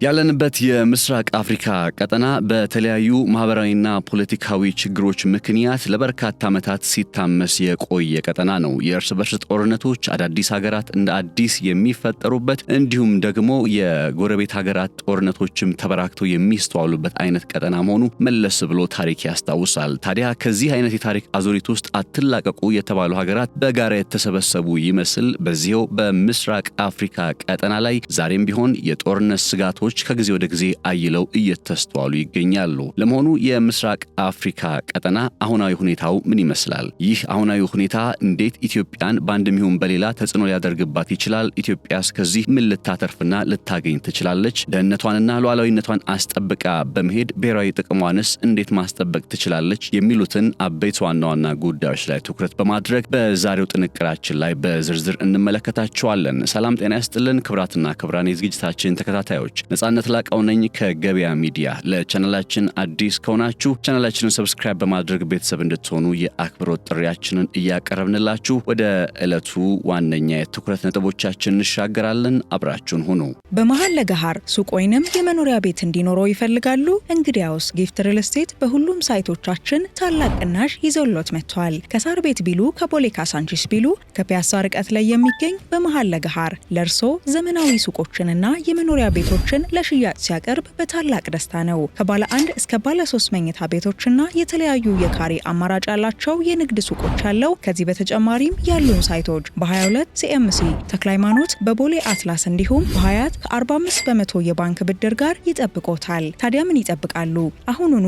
ያለንበት የምስራቅ አፍሪካ ቀጠና በተለያዩ ማህበራዊና ፖለቲካዊ ችግሮች ምክንያት ለበርካታ ዓመታት ሲታመስ የቆየ ቀጠና ነው። የእርስ በርስ ጦርነቶች አዳዲስ ሀገራት እንደ አዲስ የሚፈጠሩበት እንዲሁም ደግሞ የጎረቤት ሀገራት ጦርነቶችም ተበራክተው የሚስተዋሉበት አይነት ቀጠና መሆኑ መለስ ብሎ ታሪክ ያስታውሳል። ታዲያ ከዚህ አይነት የታሪክ አዙሪት ውስጥ አትላቀቁ የተባሉ ሀገራት በጋራ የተሰበሰቡ ይመስል በዚህው በምስራቅ አፍሪካ ቀጠና ላይ ዛሬም ቢሆን የጦርነት ስጋቶች ከጊዜ ወደ ጊዜ አይለው እየተስተዋሉ ይገኛሉ። ለመሆኑ የምስራቅ አፍሪካ ቀጠና አሁናዊ ሁኔታው ምን ይመስላል? ይህ አሁናዊ ሁኔታ እንዴት ኢትዮጵያን በአንድም ይሁን በሌላ ተጽዕኖ ሊያደርግባት ይችላል? ኢትዮጵያስ ከዚህ ምን ልታተርፍና ልታገኝ ትችላለች? ደህንነቷንና ሉዓላዊነቷን አስጠብቃ በመሄድ ብሔራዊ ጥቅሟንስ እንዴት ማስጠበቅ ትችላለች? የሚሉትን አበይት ዋና ዋና ጉዳዮች ላይ ትኩረት በማድረግ በዛሬው ጥንቅራችን ላይ በዝርዝር እንመለከታቸዋለን። ሰላም ጤና ይስጥልን ክብራትና ክብራን የዝግጅታችን ተከታታዮች፣ ነጻነት ላቀው ነኝ ከገበያ ሚዲያ። ለቻናላችን አዲስ ከሆናችሁ ቻናላችንን ሰብስክራይብ በማድረግ ቤተሰብ እንድትሆኑ የአክብሮት ጥሪያችንን እያቀረብንላችሁ ወደ ዕለቱ ዋነኛ የትኩረት ነጥቦቻችን እንሻገራለን። አብራችሁን ሁኑ። በመሃል ለገሃር ሱቅ ወይንም የመኖሪያ ቤት እንዲኖረው ይፈልጋሉ? እንግዲያውስ ጊፍት ሪል ስቴት በሁሉም ሳይቶቻችን ታላቅ ቅናሽ ይዘውሎት መጥቷል። ከሳር ቤት ቢሉ፣ ከቦሌ ካሳንቺስ ቢሉ፣ ከፒያሳ ርቀት ላይ የሚገኝ በመሃል ለገሃር ለርሶ ዘመናዊ ሱቆችንና የመኖሪያ ቤቶችን ለሽያጭ ሲያቀርብ በታላቅ ደስታ ነው። ከባለ 1 እስከ ባለ 3 መኝታ ቤቶችና የተለያዩ የካሬ አማራጭ ያላቸው የንግድ ሱቆች ያለው። ከዚህ በተጨማሪም ያሉን ሳይቶች በ22 ሲኤምሲ ተክለ ሃይማኖት፣ በቦሌ አትላስ እንዲሁም በሀያት ከ45 በመቶ የባንክ ብድር ጋር ይጠብቆታል። ታዲያ ምን ይጠብቃሉ? አሁኑኑ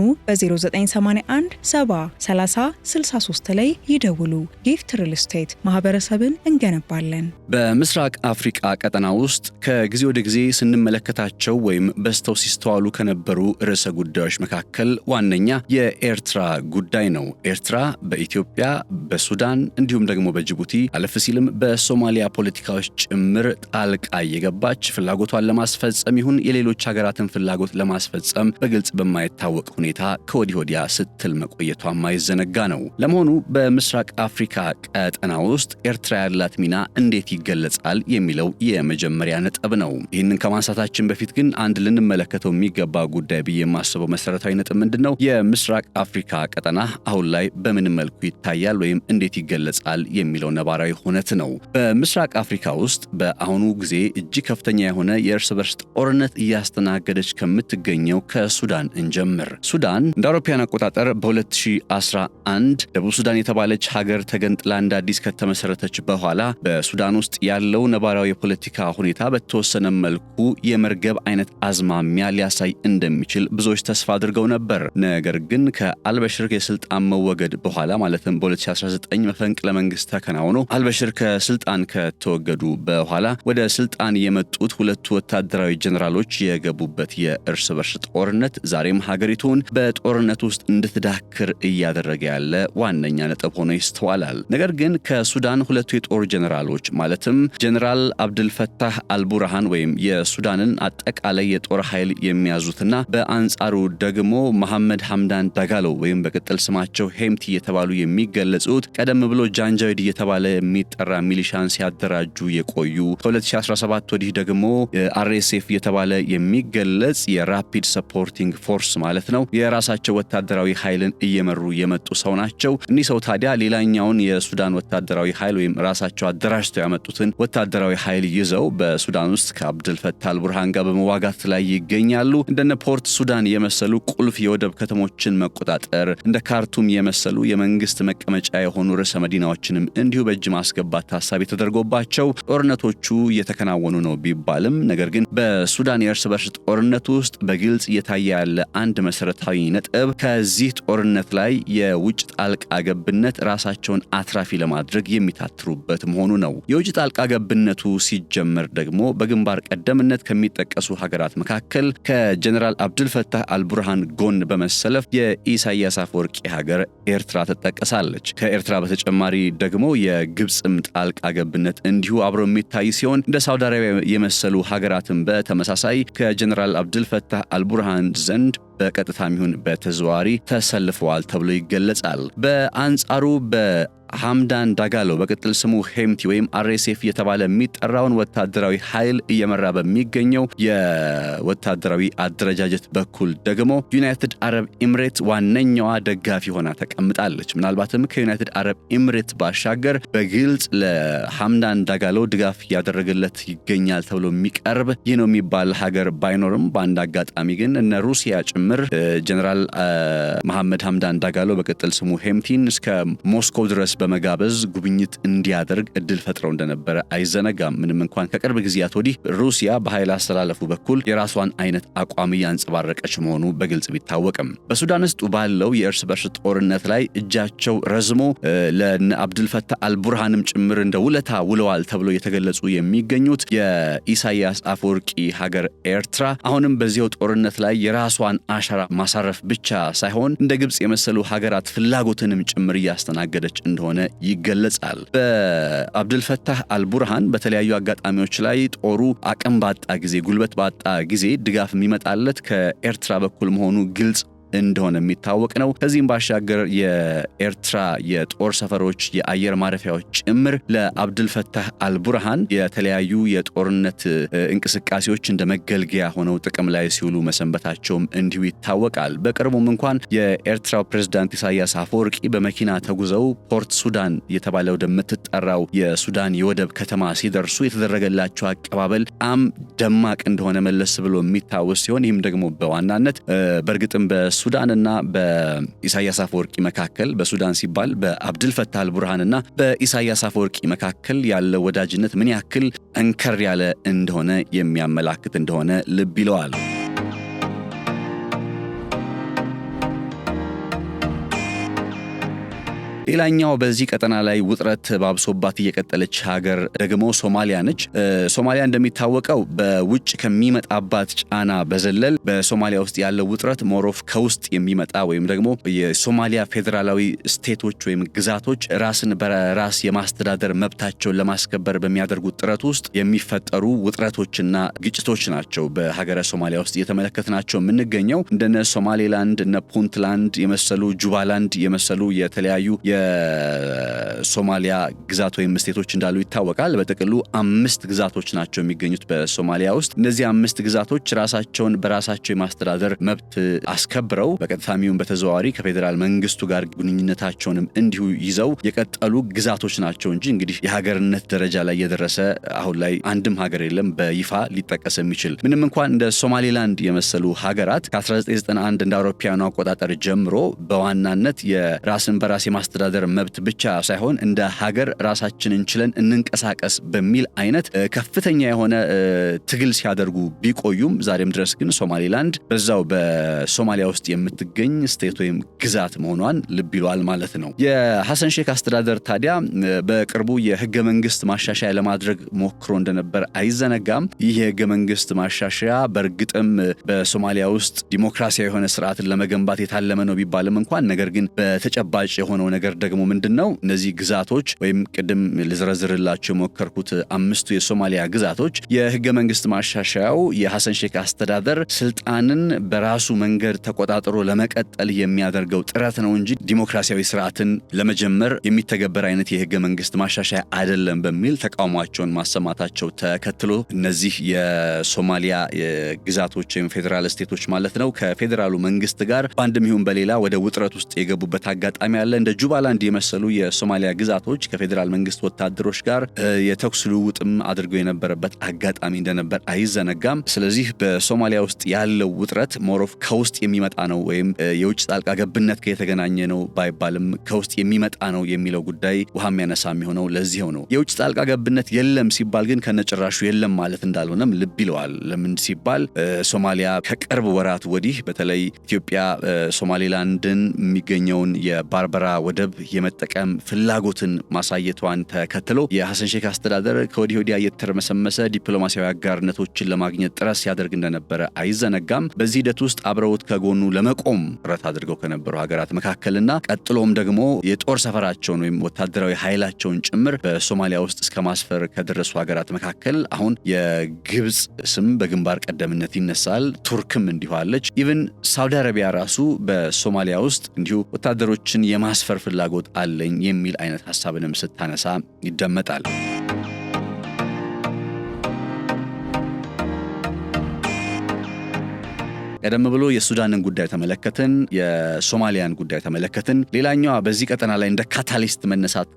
በ0981 70 30 63 ላይ ይደውሉ። ጊፍት ሪል ስቴት ማህበረሰብን እንገነባለን። በምስራቅ አፍሪካ ቀጠና ውስጥ ከጊዜ ወደ ጊዜ ስንመለከታቸው ወይም በስተው ሲስተዋሉ ከነበሩ ርዕሰ ጉዳዮች መካከል ዋነኛ የኤርትራ ጉዳይ ነው። ኤርትራ በኢትዮጵያ፣ በሱዳን እንዲሁም ደግሞ በጅቡቲ አለፍ ሲልም በሶማሊያ ፖለቲካዎች ጭምር ጣልቃ የገባች ፍላጎቷን ለማስፈጸም ይሁን የሌሎች ሀገራትን ፍላጎት ለማስፈጸም በግልጽ በማይታወቅ ሁኔታ ከወዲህ ወዲያ ስትል መቆየቷ ማይዘነጋ ነው። ለመሆኑ በምስራቅ አፍሪካ ቀጠና ውስጥ ኤርትራ ያላት ሚና እንዴት ይገለጻል የሚለው የመጀመሪያ ነጥብ ነው። ይህንን ከማንሳታችን በፊት ግን አንድ ልንመለከተው የሚገባ ጉዳይ ብዬ የማስበው መሰረታዊ ነጥብ ምንድነው? የምስራቅ አፍሪካ ቀጠና አሁን ላይ በምን መልኩ ይታያል ወይም እንዴት ይገለጻል የሚለው ነባራዊ ሁኔታ ነው። በምስራቅ አፍሪካ ውስጥ በአሁኑ ጊዜ እጅግ ከፍተኛ የሆነ የእርስ በርስ ጦርነት እያስተናገደች ከምትገኘው ከሱዳን እንጀምር። ሱዳን እንደ አውሮፓውያን አቆጣጠር በ2011 ደቡብ ሱዳን የተባለች ሀገር ተገንጥላ እንደ አዲስ ከተመሰረተች በኋላ በሱዳን ውስጥ ያለው ነባራዊ የፖለቲካ ሁኔታ በተወሰነ መልኩ የመርገብ አይነት አዝማሚያ ሊያሳይ እንደሚችል ብዙዎች ተስፋ አድርገው ነበር። ነገር ግን ከአልበሽር የስልጣን መወገድ በኋላ ማለትም በ2019 መፈንቅለ መንግስት ተከናውኖ አልበሽር ከስልጣን ከተወገዱ በኋላ ወደ ስልጣን የመጡት ሁለቱ ወታደራዊ ጀነራሎች የገቡበት የእርስ በርስ ጦርነት ዛሬም ሀገሪቱን በጦርነት ውስጥ እንድትዳክር እያደረገ ያለ ዋነኛ ነጥብ ሆኖ ይስተዋላል። ነገር ግን ከሱዳን ሁለቱ የጦር ጀነራሎች ማለትም ጀነራል አብዱልፈታህ አልቡርሃን ወይም የሱዳንን አጠቃላይ የጦር ኃይል የሚያዙትና በአንጻሩ ደግሞ መሐመድ ሐምዳን ዳጋሎ ወይም በቅጥል ስማቸው ሄምቲ የተባሉ የሚገለጹት ቀደም ብሎ ጃንጃዊድ የተባለ የሚጠራ ሚሊሻን ሲያደራጁ የቆዩ ከ2017 ወዲህ ደግሞ አርኤስኤፍ የተባለ የሚገለጽ የራፒድ ሰፖርቲንግ ፎርስ ማለት ነው የራሳቸው ወታደራዊ ኃይልን እየመሩ የመጡ ሰው ናቸው። እኒህ ሰው ታዲያ ሌላኛውን የሱዳን ወታደራዊ ኃይል ወይም ራሳቸው አደራጅተው ያመጡትን ወታደራዊ ኃይል ይዘው በሱዳን ውስጥ ከአብዱልፈታህ አልቡርሃን ጋር በመዋጋት ላይ ይገኛሉ። እንደነ ፖርት ሱዳን የመሰሉ ቁልፍ የወደብ ከተሞችን መቆጣጠር፣ እንደ ካርቱም የመሰሉ የመንግስት መቀመጫ የሆኑ ርዕሰ መዲናዎችንም እንዲሁ በእጅ ማስገባት ታሳቢ ተደርጎባቸው ጦርነቶቹ እየተከናወኑ ነው ቢባልም ነገር ግን በሱዳን የእርስ በርስ ጦርነት ውስጥ በግልጽ እየታየ ያለ አንድ መሰረታዊ ነጥብ ከዚህ ጦርነት ላይ የውጭ ጣልቃ ገብነት ራሳቸውን አትራፊ ለማድረግ የሚታትሩበት መሆኑ ነው። የውጭ ጣልቃ ገብነቱ ሲጀመር ደግሞ በግንባር ቀደምነት ከሚጠቀሱ ሀገራት መካከል ከጀነራል አብዱልፈታህ አልቡርሃን ጎን በመሰለፍ የኢሳያስ አፈወርቂ ሀገር ኤርትራ ትጠቀሳለች። ከኤርትራ በተጨማሪ ደግሞ የግብጽም ጣልቃ ገብነት እንዲሁ አብሮ የሚታይ ሲሆን እንደ ሳውዲ አረቢያ የመሰሉ ሀገራትን በተመሳሳይ ከጀነራል አብዱልፈታህ አልቡርሃን ዘንድ በቀጥታም ይሁን በተዘዋዋሪ ተሰልፈዋል ተብሎ ይገለጻል። በአንጻሩ ሐምዳን ዳጋሎ በቅጥል ስሙ ሄምቲ ወይም RSF የተባለ የሚጠራውን ወታደራዊ ኃይል እየመራ በሚገኘው የወታደራዊ አደረጃጀት በኩል ደግሞ ዩናይትድ አረብ ኤምሬት ዋነኛዋ ደጋፊ ሆና ተቀምጣለች። ምናልባትም ከዩናይትድ አረብ ኤምሬት ባሻገር በግልጽ ለሐምዳን ዳጋሎ ድጋፍ ያደረገለት ይገኛል ተብሎ የሚቀርብ ይህ ነው የሚባል ሀገር ባይኖርም በአንድ አጋጣሚ ግን እነ ሩሲያ ጭምር ጀነራል መሐመድ ሐምዳን ዳጋሎ በቅጥል ስሙ ሄምቲን እስከ ሞስኮ ድረስ በመጋበዝ ጉብኝት እንዲያደርግ እድል ፈጥረው እንደነበረ አይዘነጋም። ምንም እንኳን ከቅርብ ጊዜያት ወዲህ ሩሲያ በኃይል አስተላለፉ በኩል የራሷን አይነት አቋም ያንጸባረቀች መሆኑ በግልጽ ቢታወቅም በሱዳን ውስጥ ባለው የእርስ በርስ ጦርነት ላይ እጃቸው ረዝሞ ለነ አብዱልፈታህ አልቡርሃንም ጭምር እንደ ውለታ ውለዋል ተብሎ የተገለጹ የሚገኙት የኢሳያስ አፈወርቂ ሀገር ኤርትራ አሁንም በዚያው ጦርነት ላይ የራሷን አሻራ ማሳረፍ ብቻ ሳይሆን እንደ ግብጽ የመሰሉ ሀገራት ፍላጎትንም ጭምር እያስተናገደች እንደሆነ ይገለጻል። በአብዱልፈታህ አልቡርሃን በተለያዩ አጋጣሚዎች ላይ ጦሩ አቅም ባጣ ጊዜ ጉልበት ባጣ ጊዜ ድጋፍ የሚመጣለት ከኤርትራ በኩል መሆኑ ግልጽ እንደሆነ የሚታወቅ ነው። ከዚህም ባሻገር የኤርትራ የጦር ሰፈሮች የአየር ማረፊያዎች ጭምር ለአብዱልፈታህ አልቡርሃን የተለያዩ የጦርነት እንቅስቃሴዎች እንደ መገልገያ ሆነው ጥቅም ላይ ሲውሉ መሰንበታቸውም እንዲሁ ይታወቃል። በቅርቡም እንኳን የኤርትራው ፕሬዝዳንት ኢሳያስ አፈወርቂ በመኪና ተጉዘው ፖርት ሱዳን የተባለ ወደምትጠራው የሱዳን የወደብ ከተማ ሲደርሱ የተደረገላቸው አቀባበል በጣም ደማቅ እንደሆነ መለስ ብሎ የሚታወስ ሲሆን ይህም ደግሞ በዋናነት በእርግጥም በሱዳንና በኢሳያስ አፈወርቂ መካከል በሱዳን ሲባል በአብዱልፈታህ አልቡርሃንና በኢሳያስ አፈወርቂ መካከል ያለው ወዳጅነት ምን ያክል እንከር ያለ እንደሆነ የሚያመላክት እንደሆነ ልብ ይለዋል። ሌላኛው በዚህ ቀጠና ላይ ውጥረት ባብሶባት እየቀጠለች ሀገር ደግሞ ሶማሊያ ነች። ሶማሊያ እንደሚታወቀው በውጭ ከሚመጣባት ጫና በዘለል በሶማሊያ ውስጥ ያለው ውጥረት ሞሮፍ ከውስጥ የሚመጣ ወይም ደግሞ የሶማሊያ ፌዴራላዊ ስቴቶች ወይም ግዛቶች ራስን በራስ የማስተዳደር መብታቸውን ለማስከበር በሚያደርጉት ጥረት ውስጥ የሚፈጠሩ ውጥረቶችና ግጭቶች ናቸው። በሀገረ ሶማሊያ ውስጥ እየተመለከትናቸው የምንገኘው እንደነ ሶማሌላንድ እነ ፑንትላንድ የመሰሉ ጁባላንድ የመሰሉ የተለያዩ የሶማሊያ ግዛት ወይም ስቴቶች እንዳሉ ይታወቃል። በጥቅሉ 5 ግዛቶች ናቸው የሚገኙት በሶማሊያ ውስጥ። እነዚህ 5 ግዛቶች ራሳቸውን በራሳቸው የማስተዳደር መብት አስከብረው በቀጥታም በተዘዋዋሪ ከፌዴራል መንግስቱ ጋር ግንኙነታቸውንም እንዲሁ ይዘው የቀጠሉ ግዛቶች ናቸው እንጂ እንግዲህ የሀገርነት ደረጃ ላይ የደረሰ አሁን ላይ አንድም ሀገር የለም በይፋ ሊጠቀስ የሚችል። ምንም እንኳን እንደ ሶማሌላንድ የመሰሉ ሀገራት ከ1991 እንደ አውሮፓውያኑ አቆጣጠር ጀምሮ በዋናነት የራስን በራስ የማስተዳደር መብት ብቻ ሳይሆን እንደ ሀገር ራሳችንን ችለን እንንቀሳቀስ በሚል አይነት ከፍተኛ የሆነ ትግል ሲያደርጉ ቢቆዩም ዛሬም ድረስ ግን ሶማሌላንድ በዛው በሶማሊያ ውስጥ የምትገኝ ስቴት ወይም ግዛት መሆኗን ልብ ይሏል ማለት ነው። የሐሰን ሼክ አስተዳደር ታዲያ በቅርቡ የህገ መንግስት ማሻሻያ ለማድረግ ሞክሮ እንደነበር አይዘነጋም። ይህ የህገ መንግስት ማሻሻያ በእርግጥም በሶማሊያ ውስጥ ዲሞክራሲያዊ የሆነ ስርዓትን ለመገንባት የታለመ ነው ቢባልም እንኳን ነገር ግን በተጨባጭ የሆነው ነገር ደግሞ ምንድነው እነዚህ ግዛቶች ወይም ቅድም ልዝረዝርላችሁ የሞከርኩት 5ቱ የሶማሊያ ግዛቶች የህገ መንግስት ማሻሻያው የሐሰን ሼክ አስተዳደር ስልጣንን በራሱ መንገድ ተቆጣጥሮ ለመቀጠል የሚያደርገው ጥረት ነው እንጂ ዲሞክራሲያዊ ስርዓትን ለመጀመር የሚተገበር አይነት የህገ መንግስት ማሻሻያ አይደለም በሚል ተቃውሟቸውን ማሰማታቸው ተከትሎ እነዚህ የሶማሊያ ግዛቶች ወይም ፌዴራል ስቴቶች ማለት ነው ከፌዴራሉ መንግስት ጋር በአንድም ይሁን በሌላ ወደ ውጥረት ውስጥ የገቡበት አጋጣሚ አለ። እንደ ጁባላንድ የመሰሉ የሶማሊያ ግዛቶች ከፌዴራል መንግስት ወታደሮች ጋር የተኩስ ልውውጥም አድርገው የነበረበት አጋጣሚ እንደነበር አይዘነጋም። ስለዚህ በሶማሊያ ውስጥ ያለው ውጥረት ሞሮፍ ከውስጥ የሚመጣ ነው ወይም የውጭ ጣልቃ ገብነት ከየተገናኘ ነው ባይባልም ከውስጥ የሚመጣ ነው የሚለው ጉዳይ ውሃ የሚያነሳ የሚሆነው ለዚህው ነው። የውጭ ጣልቃ ገብነት የለም ሲባል ግን ከነጭራሹ የለም ማለት እንዳልሆነም ልብ ይለዋል። ለምን ሲባል ሶማሊያ ከቅርብ ወራት ወዲህ በተለይ ኢትዮጵያ ሶማሌላንድን የሚገኘውን የባርበራ ወደብ ወደብ የመጠቀም ፍላጎትን ማሳየቷን ተከትሎ የሐሰን ሼክ አስተዳደር ከወዲህ ወዲያ እየተረመሰመሰ ዲፕሎማሲያዊ አጋርነቶችን ለማግኘት ጥረት ሲያደርግ እንደነበረ አይዘነጋም። በዚህ ሂደት ውስጥ አብረውት ከጎኑ ለመቆም ጥረት አድርገው ከነበሩ ሀገራት መካከልና ቀጥሎም ደግሞ የጦር ሰፈራቸውን ወይም ወታደራዊ ኃይላቸውን ጭምር በሶማሊያ ውስጥ እስከ ማስፈር ከደረሱ ሀገራት መካከል አሁን የግብጽ ስም በግንባር ቀደምትነት ይነሳል። ቱርክም እንዲሁ አለች። ኢቭን ሳውዲ አረቢያ ራሱ በሶማሊያ ውስጥ እንዲሁ ወታደሮችን የማስፈር ፍላጎት አለኝ የሚል አይነት ሐሳብንም ስታነሳ ይደመጣል። ቀደም ብሎ የሱዳንን ጉዳይ ተመለከትን፣ የሶማሊያን ጉዳይ ተመለከትን። ሌላኛዋ በዚህ ቀጠና ላይ እንደ ካታሊስት መነሳት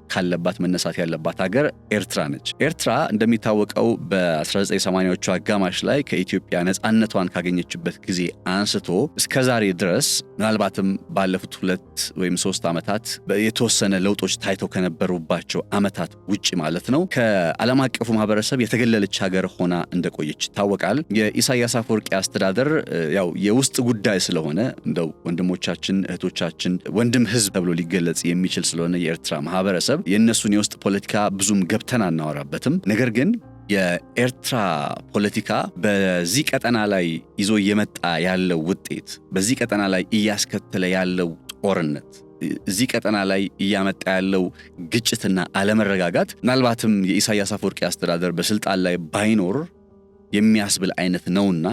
ያለባት ሀገር ኤርትራ ነች። ኤርትራ እንደሚታወቀው በ1980ዎቹ አጋማሽ ላይ ከኢትዮጵያ ነፃነቷን ካገኘችበት ጊዜ አንስቶ እስከዛሬ ድረስ ምናልባትም ባለፉት 2 ወይም 3 ዓመታት የተወሰነ ለውጦች ታይተው ከነበሩባቸው ዓመታት ውጪ ማለት ነው ከዓለም አቀፉ ማህበረሰብ የተገለለች ሀገር ሆና እንደቆየች ይታወቃል። የኢሳያስ አፈወርቂ አስተዳደር ያው የውስጥ ጉዳይ ስለሆነ እንደው ወንድሞቻችን እህቶቻችን ወንድም ህዝብ ተብሎ ሊገለጽ የሚችል ስለሆነ የኤርትራ ማህበረሰብ የነሱን የውስጥ ፖለቲካ ብዙም ገብተን አናወራበትም። ነገር ግን የኤርትራ ፖለቲካ በዚህ ቀጠና ላይ ይዞ እየመጣ ያለው ውጤት፣ በዚህ ቀጠና ላይ እያስከተለ ያለው ጦርነት፣ እዚህ ቀጠና ላይ እያመጣ ያለው ግጭትና አለመረጋጋት ምናልባትም የኢሳያስ አፈወርቂ አስተዳደር በስልጣን ላይ ባይኖር የሚያስብል አይነት ነውና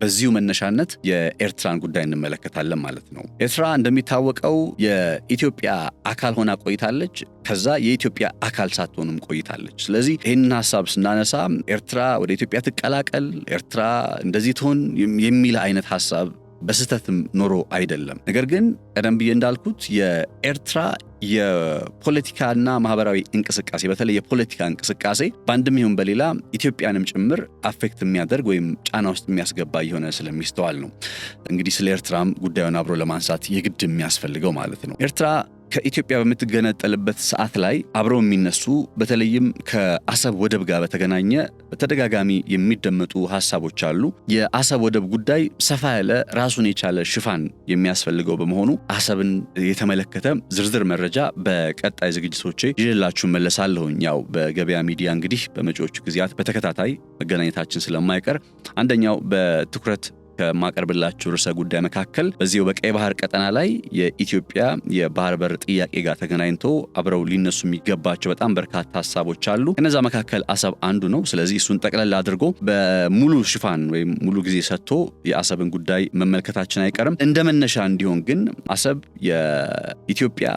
በዚሁ መነሻነት የኤርትራን ጉዳይ እንመለከታለን ማለት ነው። ኤርትራ እንደሚታወቀው የኢትዮጵያ አካል ሆና ቆይታለች። ከዛ የኢትዮጵያ አካል ሳትሆንም ቆይታለች። ስለዚህ ይህንን ሐሳብ ስናነሳ ኤርትራ ወደ ኢትዮጵያ ትቀላቀል፣ ኤርትራ እንደዚህ ትሆን የሚል አይነት ሐሳብ በስተትም ኖሮ አይደለም። ነገር ግን ቀደም ብዬ እንዳልኩት የኤርትራ የፖለቲካና ማህበራዊ እንቅስቃሴ በተለይ የፖለቲካ እንቅስቃሴ በአንድም ይሁን በሌላ ኢትዮጵያንም ጭምር አፌክት የሚያደርግ ወይም ጫና ውስጥ የሚያስገባ የሆነ ስለሚስተዋል ነው እንግዲህ ስለ ኤርትራም ጉዳዩን አብሮ ለማንሳት የግድ የሚያስፈልገው ማለት ነው። ኤርትራ ከኢትዮጵያ በምትገነጠልበት ሰዓት ላይ አብረው የሚነሱ በተለይም ከአሰብ ወደብ ጋር በተገናኘ በተደጋጋሚ የሚደመጡ ሐሳቦች አሉ። የአሰብ ወደብ ጉዳይ ሰፋ ያለ ራሱን የቻለ ሽፋን የሚያስፈልገው በመሆኑ አሰብን የተመለከተ ዝርዝር መረጃ በቀጣይ ዝግጅቶቼ ይዤላችሁ መለሳለሁኝ። ያው በገበያ ሚዲያ እንግዲህ በመጪዎቹ ጊዜያት በተከታታይ መገናኘታችን ስለማይቀር አንደኛው በትኩረት ከማቀርብላችሁ ርዕሰ ጉዳይ መካከል በዚሁ በቀይ ባህር ቀጠና ላይ የኢትዮጵያ የባህር በር ጥያቄ ጋር ተገናኝቶ አብረው ሊነሱ የሚገባቸው በጣም በርካታ ሐሳቦች አሉ። ከነዛ መካከል አሰብ አንዱ ነው። ስለዚህ እሱን ጠቅለል አድርጎ በሙሉ ሽፋን ወይም ሙሉ ጊዜ ሰጥቶ የአሰብን ጉዳይ መመልከታችን አይቀርም። እንደ መነሻ እንዲሆን ግን አሰብ የኢትዮጵያ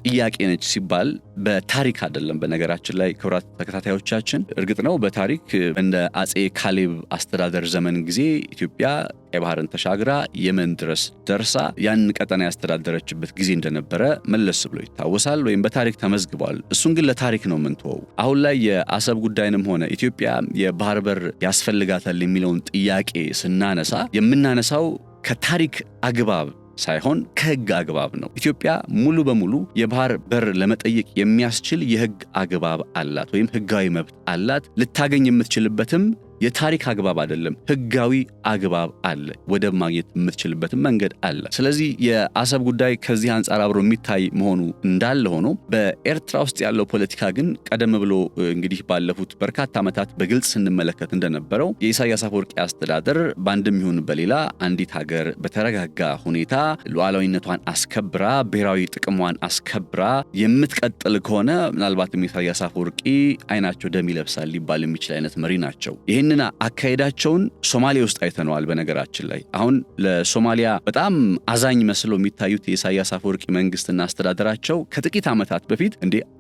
ጥያቄ ነች ሲባል በታሪክ አይደለም። በነገራችን ላይ ክቡራት ተከታታዮቻችን እርግጥ ነው በታሪክ እንደ አጼ ካሌብ አስተዳደር ዘመን ጊዜ ኢትዮጵያ ቀይ ባህርን ተሻግራ የመን ድረስ ደርሳ ያን ቀጠና ያስተዳደረችበት ጊዜ እንደነበረ መለስ ብሎ ይታወሳል ወይም በታሪክ ተመዝግቧል። እሱን ግን ለታሪክ ነው የምንተወው። አሁን ላይ የአሰብ ጉዳይንም ሆነ ኢትዮጵያ የባህር በር ያስፈልጋታል የሚለውን ጥያቄ ስናነሳ የምናነሳው ከታሪክ አግባብ ሳይሆን ከህግ አግባብ ነው። ኢትዮጵያ ሙሉ በሙሉ የባህር በር ለመጠየቅ የሚያስችል የህግ አግባብ አላት ወይም ህጋዊ መብት አላት። ልታገኝ የምትችልበትም የታሪክ አግባብ አይደለም፣ ህጋዊ አግባብ አለ። ወደብ ማግኘት የምትችልበትም መንገድ አለ። ስለዚህ የአሰብ ጉዳይ ከዚህ አንጻር አብሮ የሚታይ መሆኑ እንዳለ ሆኖ በኤርትራ ውስጥ ያለው ፖለቲካ ግን ቀደም ብሎ እንግዲህ ባለፉት በርካታ ዓመታት በግልጽ ስንመለከት እንደነበረው የኢሳያስ አፈወርቂ አስተዳደር በአንድም ይሁን በሌላ አንዲት ሀገር በተረጋጋ ሁኔታ ሉዓላዊነቷን አስከብራ ብሔራዊ ጥቅሟን አስከብራ የምትቀጥል ከሆነ ምናልባትም ኢሳያስ አፈወርቂ አይናቸው ደም ይለብሳል ሊባል የሚችል አይነት መሪ ናቸው። ይህንን አካሄዳቸውን ሶማሊያ ውስጥ አይተነዋል። በነገራችን ላይ አሁን ለሶማሊያ በጣም አዛኝ መስሎ የሚታዩት የኢሳያስ አፈወርቂ መንግስትና አስተዳደራቸው ከጥቂት ዓመታት በፊት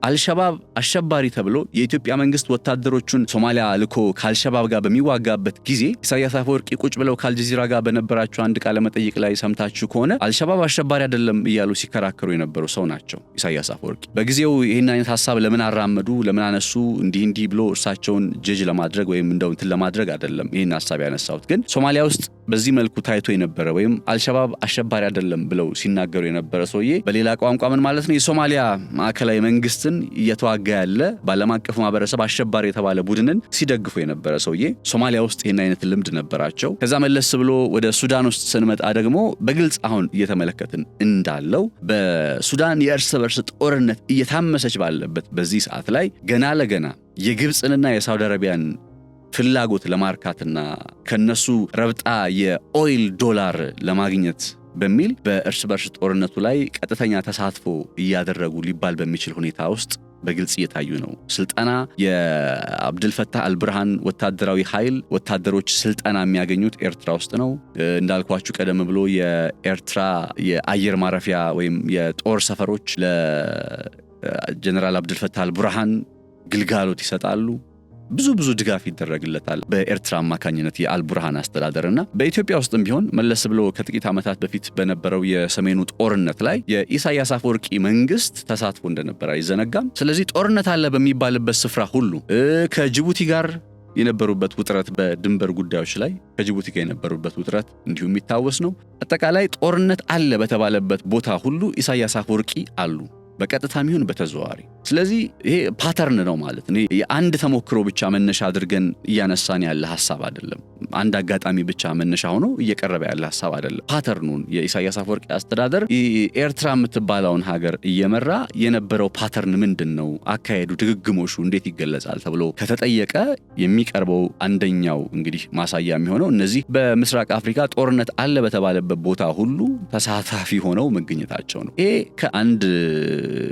አልሸባብ አሸባሪ ተብሎ የኢትዮጵያ መንግስት ወታደሮቹን ሶማሊያ ልኮ ከአልሸባብ ጋር በሚዋጋበት ጊዜ ኢሳያስ አፈወርቂ ቁጭ ብለው ከአልጀዚራ ጋር በነበራቸው አንድ ቃለ መጠይቅ ላይ ሰምታችሁ ከሆነ አልሸባብ አሸባሪ አይደለም እያሉ ሲከራከሩ የነበሩ ሰው ናቸው ኢሳያስ አፈወርቂ። በጊዜው ይህን አይነት ሐሳብ ለምን አራመዱ ለምን አነሱ እንዲህ ብሎ እርሳቸውን ጀጅ ለማድረግ ወይም እንደው እንትን ለማድረግ አይደለም ይሄን ሐሳብ ያነሳሁት። ግን ሶማሊያ ውስጥ በዚህ መልኩ ታይቶ የነበረ ወይም አልሸባብ አሸባሪ አይደለም ብለው ሲናገሩ የነበረ ሰውዬ በሌላ ቋንቋ ምን ማለት ነው? የሶማሊያ ማዕከላዊ መንግስትን እየተዋጋ ያለ ባለም አቀፍ ማህበረሰብ አሸባሪ የተባለ ቡድንን ሲደግፉ የነበረ ሰውዬ ሶማሊያ ውስጥ ይሄን አይነት ልምድ ነበራቸው። ከዛ መለስ ብሎ ወደ ሱዳን ውስጥ ስንመጣ ደግሞ በግልጽ አሁን እየተመለከትን እንዳለው በሱዳን የእርስ በርስ ጦርነት እየታመሰች ባለበት በዚህ ሰዓት ላይ ገና ለገና የግብፅንና የሳውዲ አረቢያን ፍላጎት ለማርካትና ከነሱ ረብጣ የኦይል ዶላር ለማግኘት በሚል በእርስ በርስ ጦርነቱ ላይ ቀጥተኛ ተሳትፎ እያደረጉ ሊባል በሚችል ሁኔታ ውስጥ በግልጽ እየታዩ ነው። ስልጠና የአብዱልፈታህ አልብርሃን ወታደራዊ ኃይል ወታደሮች ስልጠና የሚያገኙት ኤርትራ ውስጥ ነው። እንዳልኳችሁ ቀደም ብሎ የኤርትራ የአየር ማረፊያ ወይም የጦር ሰፈሮች ለጀነራል አብዱልፈታህ አልብርሃን ግልጋሎት ይሰጣሉ። ብዙ ድጋፍ ይደረግለታል በኤርትራ አማካኝነት የአልቡርሃን አስተዳደርና በኢትዮጵያ ውስጥም ቢሆን መለስ ብሎ ከጥቂት ዓመታት በፊት በነበረው የሰሜኑ ጦርነት ላይ የኢሳያስ አፈወርቂ መንግስት ተሳትፎ እንደነበር አይዘነጋም። ስለዚህ ጦርነት አለ በሚባልበት ስፍራ ሁሉ ከጅቡቲ ጋር የነበሩበት ውጥረት በድንበር ጉዳዮች ላይ ከጅቡቲ ጋር የነበሩበት ውጥረት እንዲሁም የሚታወስ ነው። አጠቃላይ ጦርነት አለ በተባለበት ቦታ ሁሉ ኢሳያስ አፈወርቂ አሉ በቀጥታም ይሁን በተዘዋዋሪ። ስለዚህ ይሄ ፓተርን ነው ማለት ነው። የአንድ ተሞክሮ ብቻ መነሻ አድርገን እያነሳን ያለ ሐሳብ አይደለም። አንድ አጋጣሚ ብቻ መነሻ ሆኖ እየቀረበ ያለ ሐሳብ አይደለም። ፓተርኑን የኢሳያስ አፈወርቂ አስተዳደር ኤርትራ የምትባለውን ሀገር እየመራ የነበረው ፓተርን ምንድነው? አካሄዱ፣ ድግግሞሹ እንዴት ይገለጻል ተብሎ ከተጠየቀ የሚቀርበው አንደኛው እንግዲህ ማሳያ የሚሆነው እነዚህ በምስራቅ አፍሪካ ጦርነት አለ በተባለበት ቦታ ሁሉ ተሳታፊ ሆነው መገኘታቸው ነው። ይሄ ከአንድ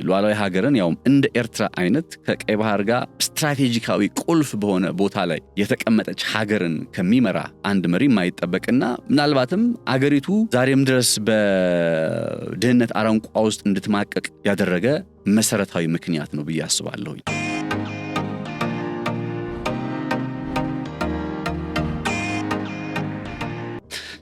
ሉዓላዊ ሀገርን ያውም እንደ ኤርትራ አይነት ከቀይ ባህር ጋር ስትራቴጂካዊ ቁልፍ በሆነ ቦታ ላይ የተቀመጠች ሀገርን ከሚመራ አንድ መሪ የማይጠበቅና ምናልባትም አገሪቱ ዛሬም ድረስ በድህነት አረንቋ ውስጥ እንድትማቀቅ ያደረገ መሰረታዊ ምክንያት ነው ብዬ አስባለሁ።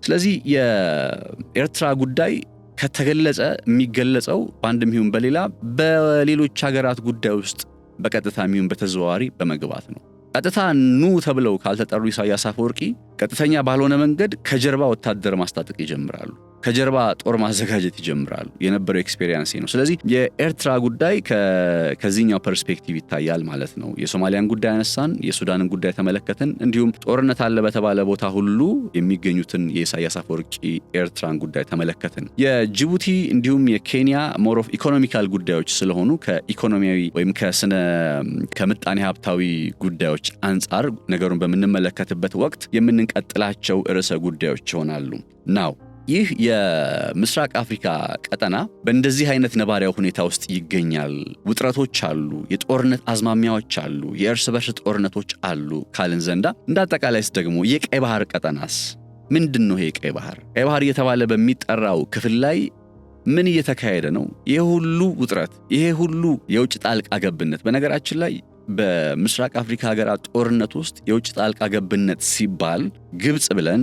ስለዚህ የኤርትራ ጉዳይ ከተገለጸ የሚገለጸው በአንድም ይሁን በሌላ በሌሎች ሀገራት ጉዳይ ውስጥ በቀጥታም ይሁን በተዘዋዋሪ በመግባት ነው። ቀጥታ ኑ ተብለው ካልተጠሩ ኢሳያስ አፈወርቂ ቀጥተኛ ባልሆነ መንገድ ከጀርባ ወታደር ማስታጠቅ ይጀምራሉ። ከጀርባ ጦር ማዘጋጀት ይጀምራሉ። የነበረው ኤክስፔሪየንስ ነው። ስለዚህ የኤርትራ ጉዳይ ከዚህኛው ፐርስፔክቲቭ ይታያል ማለት ነው። የሶማሊያን ጉዳይ አነሳን፣ የሱዳንን ጉዳይ ተመለከትን፣ እንዲሁም ጦርነት አለ በተባለ ቦታ ሁሉ የሚገኙትን የኢሳያስ አፈወርቂ ኤርትራን ጉዳይ ተመለከትን። የጅቡቲ እንዲሁም የኬንያ ሞር ኦፍ ኢኮኖሚካል ጉዳዮች ስለሆኑ ከኢኮኖሚያዊ ወይም ከምጣኔ ሀብታዊ ጉዳዮች አንጻር ነገሩን በምንመለከትበት ወቅት የምንቀጥላቸው ርዕሰ ጉዳዮች ይሆናሉ። ናው ይህ የምስራቅ አፍሪካ ቀጠና በእንደዚህ አይነት ነባሪያው ሁኔታ ውስጥ ይገኛል። ውጥረቶች አሉ፣ የጦርነት አዝማሚያዎች አሉ፣ የእርስ በርስ ጦርነቶች አሉ ካልን ዘንዳ እንዳጠቃላይስ ደግሞ የቀይ ባህር ቀጠናስ ምንድነው? ይሄ ቀይ ባህር እየተባለ በሚጠራው ክፍል ላይ ምን እየተካሄደ ነው? ይሄ ሁሉ ውጥረት፣ ይሄ ሁሉ የውጭ ጣልቃ ገብነት። በነገራችን ላይ በምስራቅ አፍሪካ ሀገራት ጦርነት ውስጥ የውጭ ጣልቃ ገብነት ሲባል ግብጽ ብለን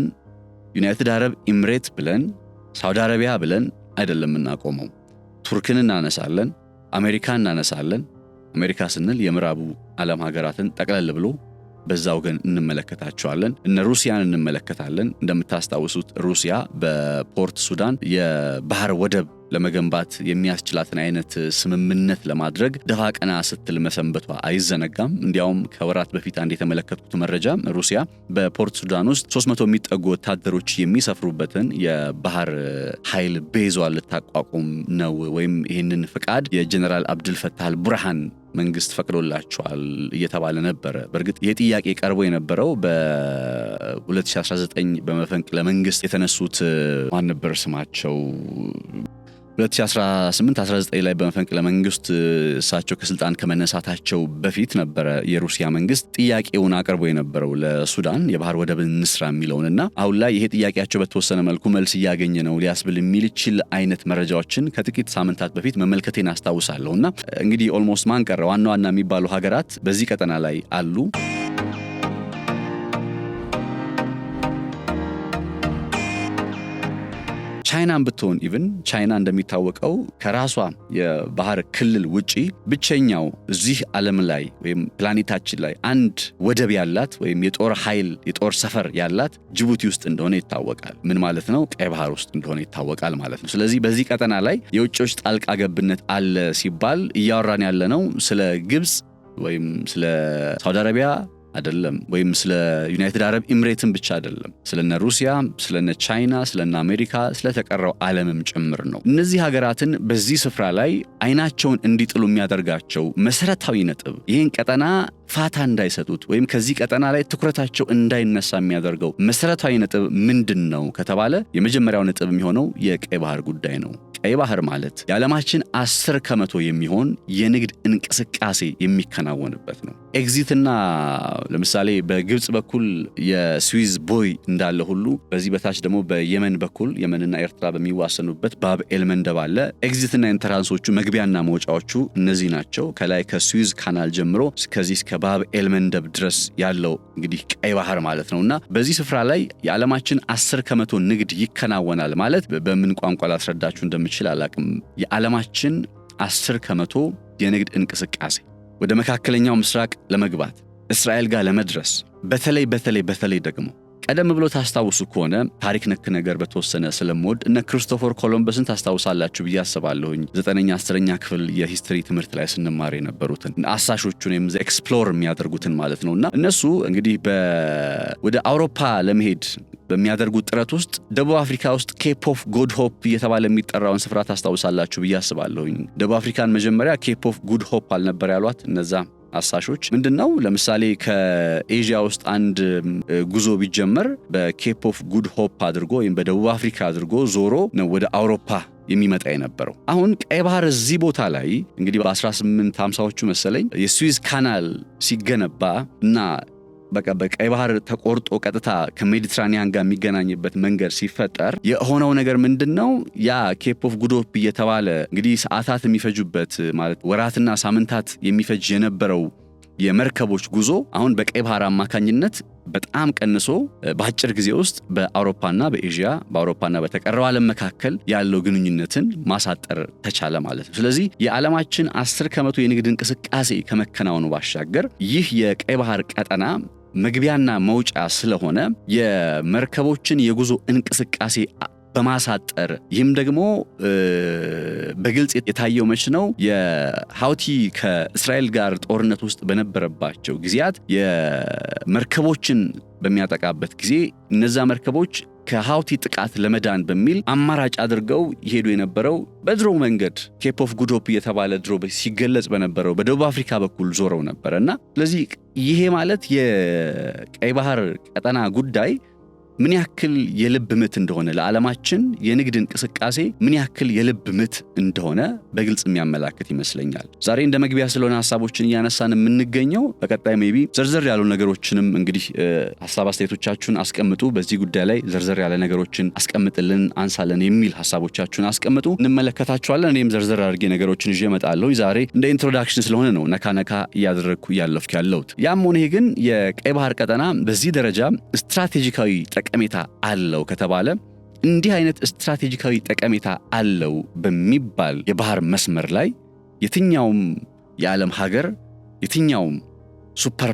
ዩናይትድ አረብ ኤምሬት ብለን ሳውዲ አረቢያ ብለን አይደለም እናቆመው። ቱርክን እናነሳለን፣ አሜሪካን እናነሳለን። አሜሪካ ስንል የምዕራቡ ዓለም ሀገራትን ጠቅለል ብሎ በዛ ወገን እንመለከታቸዋለን። እነ ሩሲያን እንመለከታለን። እንደምታስታውሱት ሩሲያ በፖርት ሱዳን የባህር ወደብ ለመገንባት የሚያስችላትን አይነት ስምምነት ለማድረግ ደፋ ቀና ስትል መሰንበቷ አይዘነጋም። እንዲያውም ከወራት በፊት አንድ የተመለከትኩት መረጃ ሩሲያ በፖርት ሱዳን ውስጥ 300 የሚጠጉ ወታደሮች የሚሰፍሩበትን የባህር ኃይል ቤዟን ልታቋቁም ነው፣ ወይም ይህንን ፍቃድ የጀነራል አብዱልፈታህ አልቡርሃን መንግስት ፈቅዶላቸዋል እየተባለ ነበረ። በእርግጥ ይህ ጥያቄ ቀርቦ የነበረው በ2019 በመፈንቅለ መንግስት የተነሱት ማን ነበር ስማቸው? 2018-19 ላይ በመፈንቅለ መንግስት እሳቸው ከስልጣን ከመነሳታቸው በፊት ነበረ የሩሲያ መንግስት ጥያቄውን አቅርቦ የነበረው ለሱዳን የባህር ወደብ እንስራ የሚለውንና አሁን ላይ ይሄ ጥያቄያቸው በተወሰነ መልኩ መልስ እያገኘ ነው ሊያስብል የሚችል አይነት መረጃዎችን ከጥቂት ሳምንታት በፊት መመልከቴን አስታውሳለሁና እንግዲህ ኦልሞስት ማን ቀረ? ዋና የሚባሉ ሀገራት በዚህ ቀጠና ላይ አሉ። ቻይናን ብትሆን ኢቭን ቻይና እንደሚታወቀው ከራሷ የባህር ክልል ውጪ ብቸኛው እዚህ ዓለም ላይ ወይም ፕላኔታችን ላይ አንድ ወደብ ያላት ወይም የጦር ኃይል የጦር ሰፈር ያላት ጅቡቲ ውስጥ እንደሆነ ይታወቃል። ምን ማለት ነው? ቀይ ባህር ውስጥ እንደሆነ ይታወቃል ማለት ነው። ስለዚህ በዚህ ቀጠና ላይ የውጭዎች ጣልቃ ገብነት አለ ሲባል እያወራን ያለነው ስለ ግብጽ ወይም ስለ ሳውዲ አረቢያ አይደለም፣ ወይም ስለ ዩናይትድ አረብ ኤሚሬትም ብቻ አይደለም። ስለነ ሩሲያ፣ ስለነ ቻይና፣ ስለነ አሜሪካ፣ ስለተቀረው ዓለምም ጭምር ነው። እነዚህ ሀገራትን በዚህ ስፍራ ላይ አይናቸውን እንዲጥሉ የሚያደርጋቸው መሰረታዊ ነጥብ ይህን ቀጠና ፋታ እንዳይሰጡት ወይም ከዚህ ቀጠና ላይ ትኩረታቸው እንዳይነሳ የሚያደርገው መሰረታዊ ነጥብ ምንድን ነው ከተባለ የመጀመሪያው ነጥብ የሚሆነው የቀይ ባህር ጉዳይ ነው። ቀይ ባህር ማለት የዓለማችን 10% የሚሆን የንግድ እንቅስቃሴ የሚከናወንበት ነው። ኤግዚትና ለምሳሌ በግብጽ በኩል የስዊዝ ቦይ እንዳለ ሁሉ በዚህ በታች ደግሞ በየመን በኩል የመንና ኤርትራ በሚዋሰኑበት ባብ ኤል መንደብ አለ። ኤግዚትና ኢንተራንሶቹ መግቢያና መውጫዎቹ እነዚህ ናቸው። ከላይ ከስዊዝ ካናል ጀምሮ እስከዚህ እስከ ባብ ኤል መንደብ ድረስ ያለው እንግዲህ ቀይ ባህር ማለት ነውና በዚህ ስፍራ ላይ የዓለማችን 10% ንግድ ይከናወናል ማለት በምን ቋንቋ ላስረዳችሁ እንደምችል አላቅም። የዓለማችን 10% የንግድ እንቅስቃሴ ወደ መካከለኛው ምስራቅ ለመግባት እስራኤል ጋር ለመድረስ በተለይ ደግሞ ቀደም ብሎ ታስታውሱ ከሆነ ታሪክ ነክ ነገር በተወሰነ ስለምወድ እነ ክሪስቶፈር ኮሎምበስን ታስታውሳላችሁ ብዬ አስባለሁኝ። 9ኛ 10ኛ ክፍል የሂስትሪ ትምህርት ላይ ስንማር የነበሩትን አሳሾቹን ወይም ኤክስፕሎር የሚያደርጉትን ማለት ነውና እነሱ እንግዲህ ወደ አውሮፓ ለመሄድ በሚያደርጉት ጥረት ውስጥ ደቡብ አፍሪካ ውስጥ ኬፕ ኦፍ ጉድ ሆፕ እየተባለ የሚጠራውን ስፍራ ታስታውሳላችሁ ብዬ አስባለሁኝ። ደቡብ አፍሪካን መጀመሪያ ኬፕ ኦፍ ጉድ ሆፕ አልነበር ያሏት እነዛ አሳሾች? ምንድነው? ለምሳሌ ከኤዥያ ውስጥ አንድ ጉዞ ቢጀመር በኬፕ ኦፍ ጉድ ሆፕ አድርጎ ወይም በደቡብ አፍሪካ አድርጎ ዞሮ ነው ወደ አውሮፓ የሚመጣ የነበረው። አሁን ቀይ ባህር እዚህ ቦታ ላይ እንግዲህ በ1850ዎቹ መሰለኝ የስዊዝ ካናል ሲገነባ እና በቀይ ባህር ተቆርጦ ቀጥታ ከሜዲትራኒያን ጋር የሚገናኝበት መንገድ ሲፈጠር የሆነው ነገር ምንድነው? ያ ኬፕ ኦፍ ጉድ ሆፕ እየተባለ እንግዲህ ሰዓታት የሚፈጁበት ማለት ወራትና ሳምንታት የሚፈጅ የነበረው የመርከቦች ጉዞ አሁን በቀይ ባህር አማካኝነት በጣም ቀንሶ በአጭር ጊዜ ውስጥ በአውሮፓና በኤዥያ በአውሮፓና በተቀረው ዓለም መካከል ያለው ግንኙነትን ማሳጠር ተቻለ ማለት ነው። ስለዚህ የዓለማችን 10% የንግድ እንቅስቃሴ ከመከናወኑ ባሻገር ይህ የቀይ ባህር ቀጠና መግቢያና መውጫ ስለሆነ የመርከቦችን የጉዞ እንቅስቃሴ በማሳጠር ይህም ደግሞ በግልጽ የታየው መች ነው? የሃውቲ ከእስራኤል ጋር ጦርነት ውስጥ በነበረባቸው ጊዜያት የመርከቦችን በሚያጠቃበት ጊዜ እነዛ መርከቦች ከሃውቲ ጥቃት ለመዳን በሚል አማራጭ አድርገው ይሄዱ የነበረው በድሮ መንገድ ኬፕ ኦፍ ጉድ ሆፕ የተባለ ድሮ ሲገለጽ በነበረው በደቡብ አፍሪካ በኩል ዞረው ነበርና ስለዚህ ይሄ ማለት የቀይ ባህር ቀጠና ጉዳይ ምን ያክል የልብ ምት እንደሆነ ለዓለማችን የንግድ እንቅስቃሴ ምን ያክል የልብ ምት እንደሆነ በግልጽ የሚያመላክት ይመስለኛል። ዛሬ እንደ መግቢያ ስለሆነ ሐሳቦችን እያነሳን የምንገኘው በቀጣይ ሜቢ ዘርዘር ያሉ ነገሮችንም እንግዲህ ሐሳብ አስተያየቶቻችሁን አስቀምጡ። በዚህ ጉዳይ ላይ ዘርዘር ያለ ነገሮችን አስቀምጥልን አንሳለን የሚል ሐሳቦቻችሁን አስቀምጡ፣ እንመለከታቸዋለን። እኔም ዘርዘር አድርጌ ነገሮችን ይዤ እመጣለሁ። ዛሬ እንደ ኢንትሮዳክሽን ስለሆነ ነው ነካ እያደረግኩ እያለፍኩ ያለሁት። ያም ሆነ ግን የቀይ ባህር ቀጠና በዚህ ደረጃ ስትራቴጂካዊ ጠቀሜታ አለው ከተባለ እንዲህ አይነት ስትራቴጂካዊ ጠቀሜታ አለው በሚባል የባህር መስመር ላይ የትኛውም የዓለም ሀገር የትኛውም ሱፐር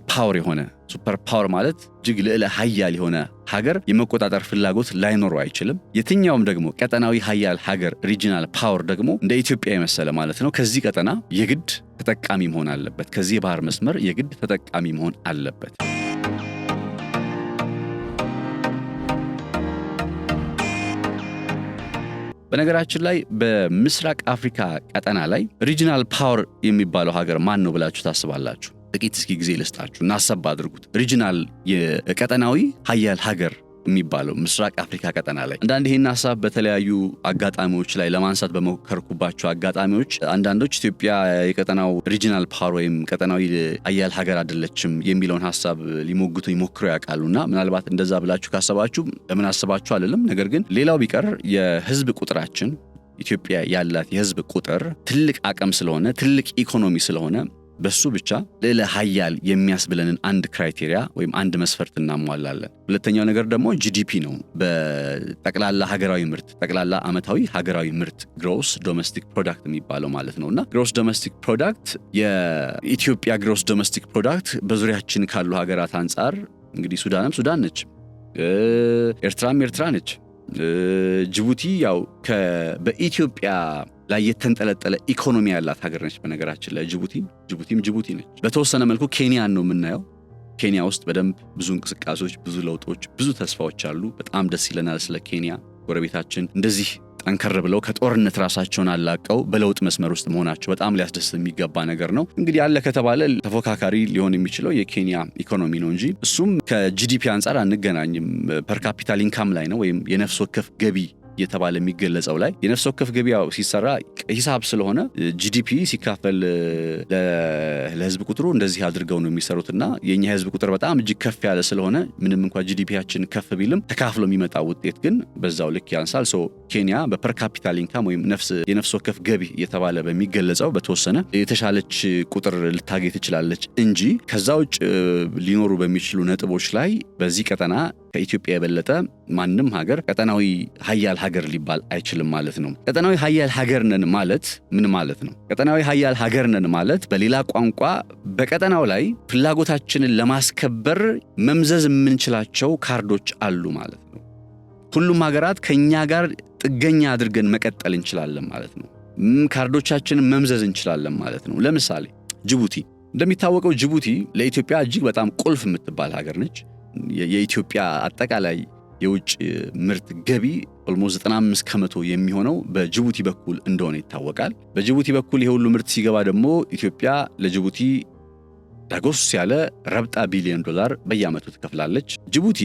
ፓወር ማለት እጅግ ልዕለ ኃያል የሆነ ሀገር የመቆጣጠር ፍላጎት ላይኖረው አይችልም። የትኛውም ደግሞ ቀጠናዊ ኃያል ሀገር ሪጂናል ፓወር ደግሞ እንደ ኢትዮጵያ የመሰለ ማለት ነው ከዚህ ቀጠና የግድ ተጠቃሚ መሆን አለበት። ከዚህ የባህር መስመር የግድ ተጠቃሚ መሆን አለበት። በነገራችን ላይ በምስራቅ አፍሪካ ቀጠና ላይ ሪጂናል ፓወር የሚባለው ሀገር ማን ነው ብላችሁ ታስባላችሁ? ጥቂት እስኪ ጊዜ ልስጣችሁ እና አሰብ አድርጉት። ሪጂናል የቀጠናዊ ኃያል ሀገር የሚባለው ምስራቅ አፍሪካ ቀጠና ላይ አንዳንድ ይሄን ሐሳብ በተለያዩ አጋጣሚዎች ላይ ለማንሳት በመከርኩባቸው አጋጣሚዎች አንዳንዶች ኢትዮጵያ የቀጠናው ሪጂናል ፓወር ወይም ቀጠናዊ ኃያል ሀገር አይደለችም የሚለውን ሐሳብ ሊሞግቱ ይሞክሩ ያውቃሉና ምናልባት እንደዛ ብላችሁ ካሰባችሁ ለምን አስባችሁ አልልም። ነገር ግን ሌላው ቢቀር የህዝብ ቁጥራችን ኢትዮጵያ ያላት የህዝብ ቁጥር ትልቅ አቅም ስለሆነ ትልቅ ኢኮኖሚ ስለሆነ በሱ ብቻ ሌላ ኃያል የሚያስብለንን አንድ ክራይቴሪያ ወይም አንድ መስፈርት እናሟላለን። ሁለተኛው ነገር ደግሞ ጂዲፒ ነው። በጠቅላላ ሀገራዊ ምርት ጠቅላላ ዓመታዊ ሀገራዊ ምርት ግሮስ ዶሜስቲክ ፕሮዳክት የሚባለው ማለት ነውና ግሮስ ዶሜስቲክ ፕሮዳክት የኢትዮጵያ ግሮስ ዶሜስቲክ ፕሮዳክት በዙሪያችን ካሉ ሀገራት አንጻር እንግዲህ ሱዳን ነች፣ ኤርትራም ኤርትራ ነች፣ ጅቡቲ ያው በኢትዮጵያ ላይ የተንጠለጠለ ኢኮኖሚ ያላት ሀገር ነች። በነገራችን ላይ ጅቡቲ ነች። በተወሰነ መልኩ ኬንያን ነው የምናየው። ኬንያ ውስጥ በደንብ ብዙ እንቅስቃሴዎች፣ ብዙ ለውጦች፣ ብዙ ተስፋዎች አሉ። በጣም ደስ ይለናል ስለ ኬንያ። ጎረቤታችን እንደዚህ ጠንከር ብለው ከጦርነት ራሳቸውን አላቀው በለውጥ መስመር ውስጥ መሆናቸው በጣም ሊያስደስት የሚገባ ነገር ነው። እንግዲህ ያለ ከተባለ ተፎካካሪ ሊሆን የሚችለው የኬንያ ኢኮኖሚ ነው እንጂ እሱም ከጂዲፒ አንጻር አንገናኝም። ፐር ካፒታል ኢንካም ላይ ነው ወይም የነፍስ ወከፍ ገቢ የተባለ የሚገለጸው ላይ የነፍስ ወከፍ ገቢያው ሲሰራ ሂሳብ ስለሆነ ጂዲፒ ሲካፈል ለህዝብ ቁጥሩ እንደዚህ አድርገው ነው የሚሰሩትና የኛ ህዝብ ቁጥር በጣም እጅግ ከፍ ያለ ስለሆነ ምንም እንኳን ጂዲፒያችን ከፍ ቢልም ተካፍሎ የሚመጣው ውጤት ግን በዛው ልክ ያንሳል። ኬንያ በፐር ካፒታል ኢንካም ወይም የነፍስ ወከፍ ገቢ የተባለ በሚገለጸው በተወሰነ የተሻለች ቁጥር ልታገኝ ትችላለች እንጂ ከዛ ውጭ ሊኖሩ በሚችሉ ነጥቦች ላይ በዚህ ቀጠና ከኢትዮጵያ የበለጠ ማንም ሀገር ቀጠናዊ ሀያል ሀገር ሊባል አይችልም ማለት ነው። ቀጠናዊ ሀያል ሀገር ነን ማለት ምን ማለት ነው? ቀጠናዊ ሀያል ሀገር ነን ማለት በሌላ ቋንቋ በቀጠናው ላይ ፍላጎታችንን ለማስከበር መምዘዝ የምንችላቸው ካርዶች አሉ ማለት ነው። ሁሉም ሀገራት ከኛ ጋር ጥገኛ አድርገን መቀጠል እንችላለን ማለት ነው። ካርዶቻችንን መምዘዝ እንችላለን ማለት ነው። ለምሳሌ ጅቡቲ፣ እንደሚታወቀው ጅቡቲ ለኢትዮጵያ እጅግ በጣም ቁልፍ የምትባል ሀገር ነች። የኢትዮጵያ አጠቃላይ የውጭ ምርት ገቢ ኦልሞስት 95% የሚሆነው በጅቡቲ በኩል እንደሆነ ይታወቃል። በጅቡቲ በኩል የሁሉ ምርት ሲገባ ደግሞ ኢትዮጵያ ለጅቡቲ ዳጎስ ያለ ረብጣ ቢሊዮን ዶላር በየዓመቱ ትከፍላለች። ጅቡቲ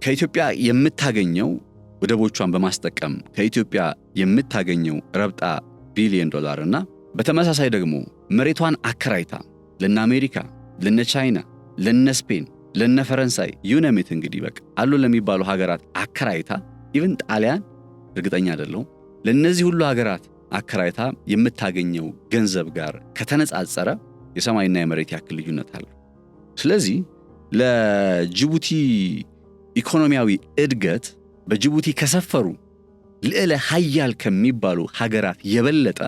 ከኢትዮጵያ የምታገኘው ወደቦቿን በማስጠቀም ከኢትዮጵያ የምታገኘው ረብጣ ቢሊዮን ዶላር እና በተመሳሳይ ደግሞ መሬቷን አከራይታ ለነ አሜሪካ፣ ለነ ቻይና፣ ለነ ስፔን፣ ለነ ፈረንሳይ ዩነሚት እንግዲህ በቃ አሉ ለሚባሉ ሀገራት አከራይታ ኢቭን ጣሊያን እርግጠኛ አይደለሁም ለነዚህ ሁሉ ሀገራት አከራይታ የምታገኘው ገንዘብ ጋር ከተነጻጸረ የሰማይና የመሬት ያክል ልዩነት አለው። ስለዚህ ለጅቡቲ ኢኮኖሚያዊ እድገት በጅቡቲ ከሰፈሩ ልዕለ ሀያል ከሚባሉ ሀገራት የበለጠ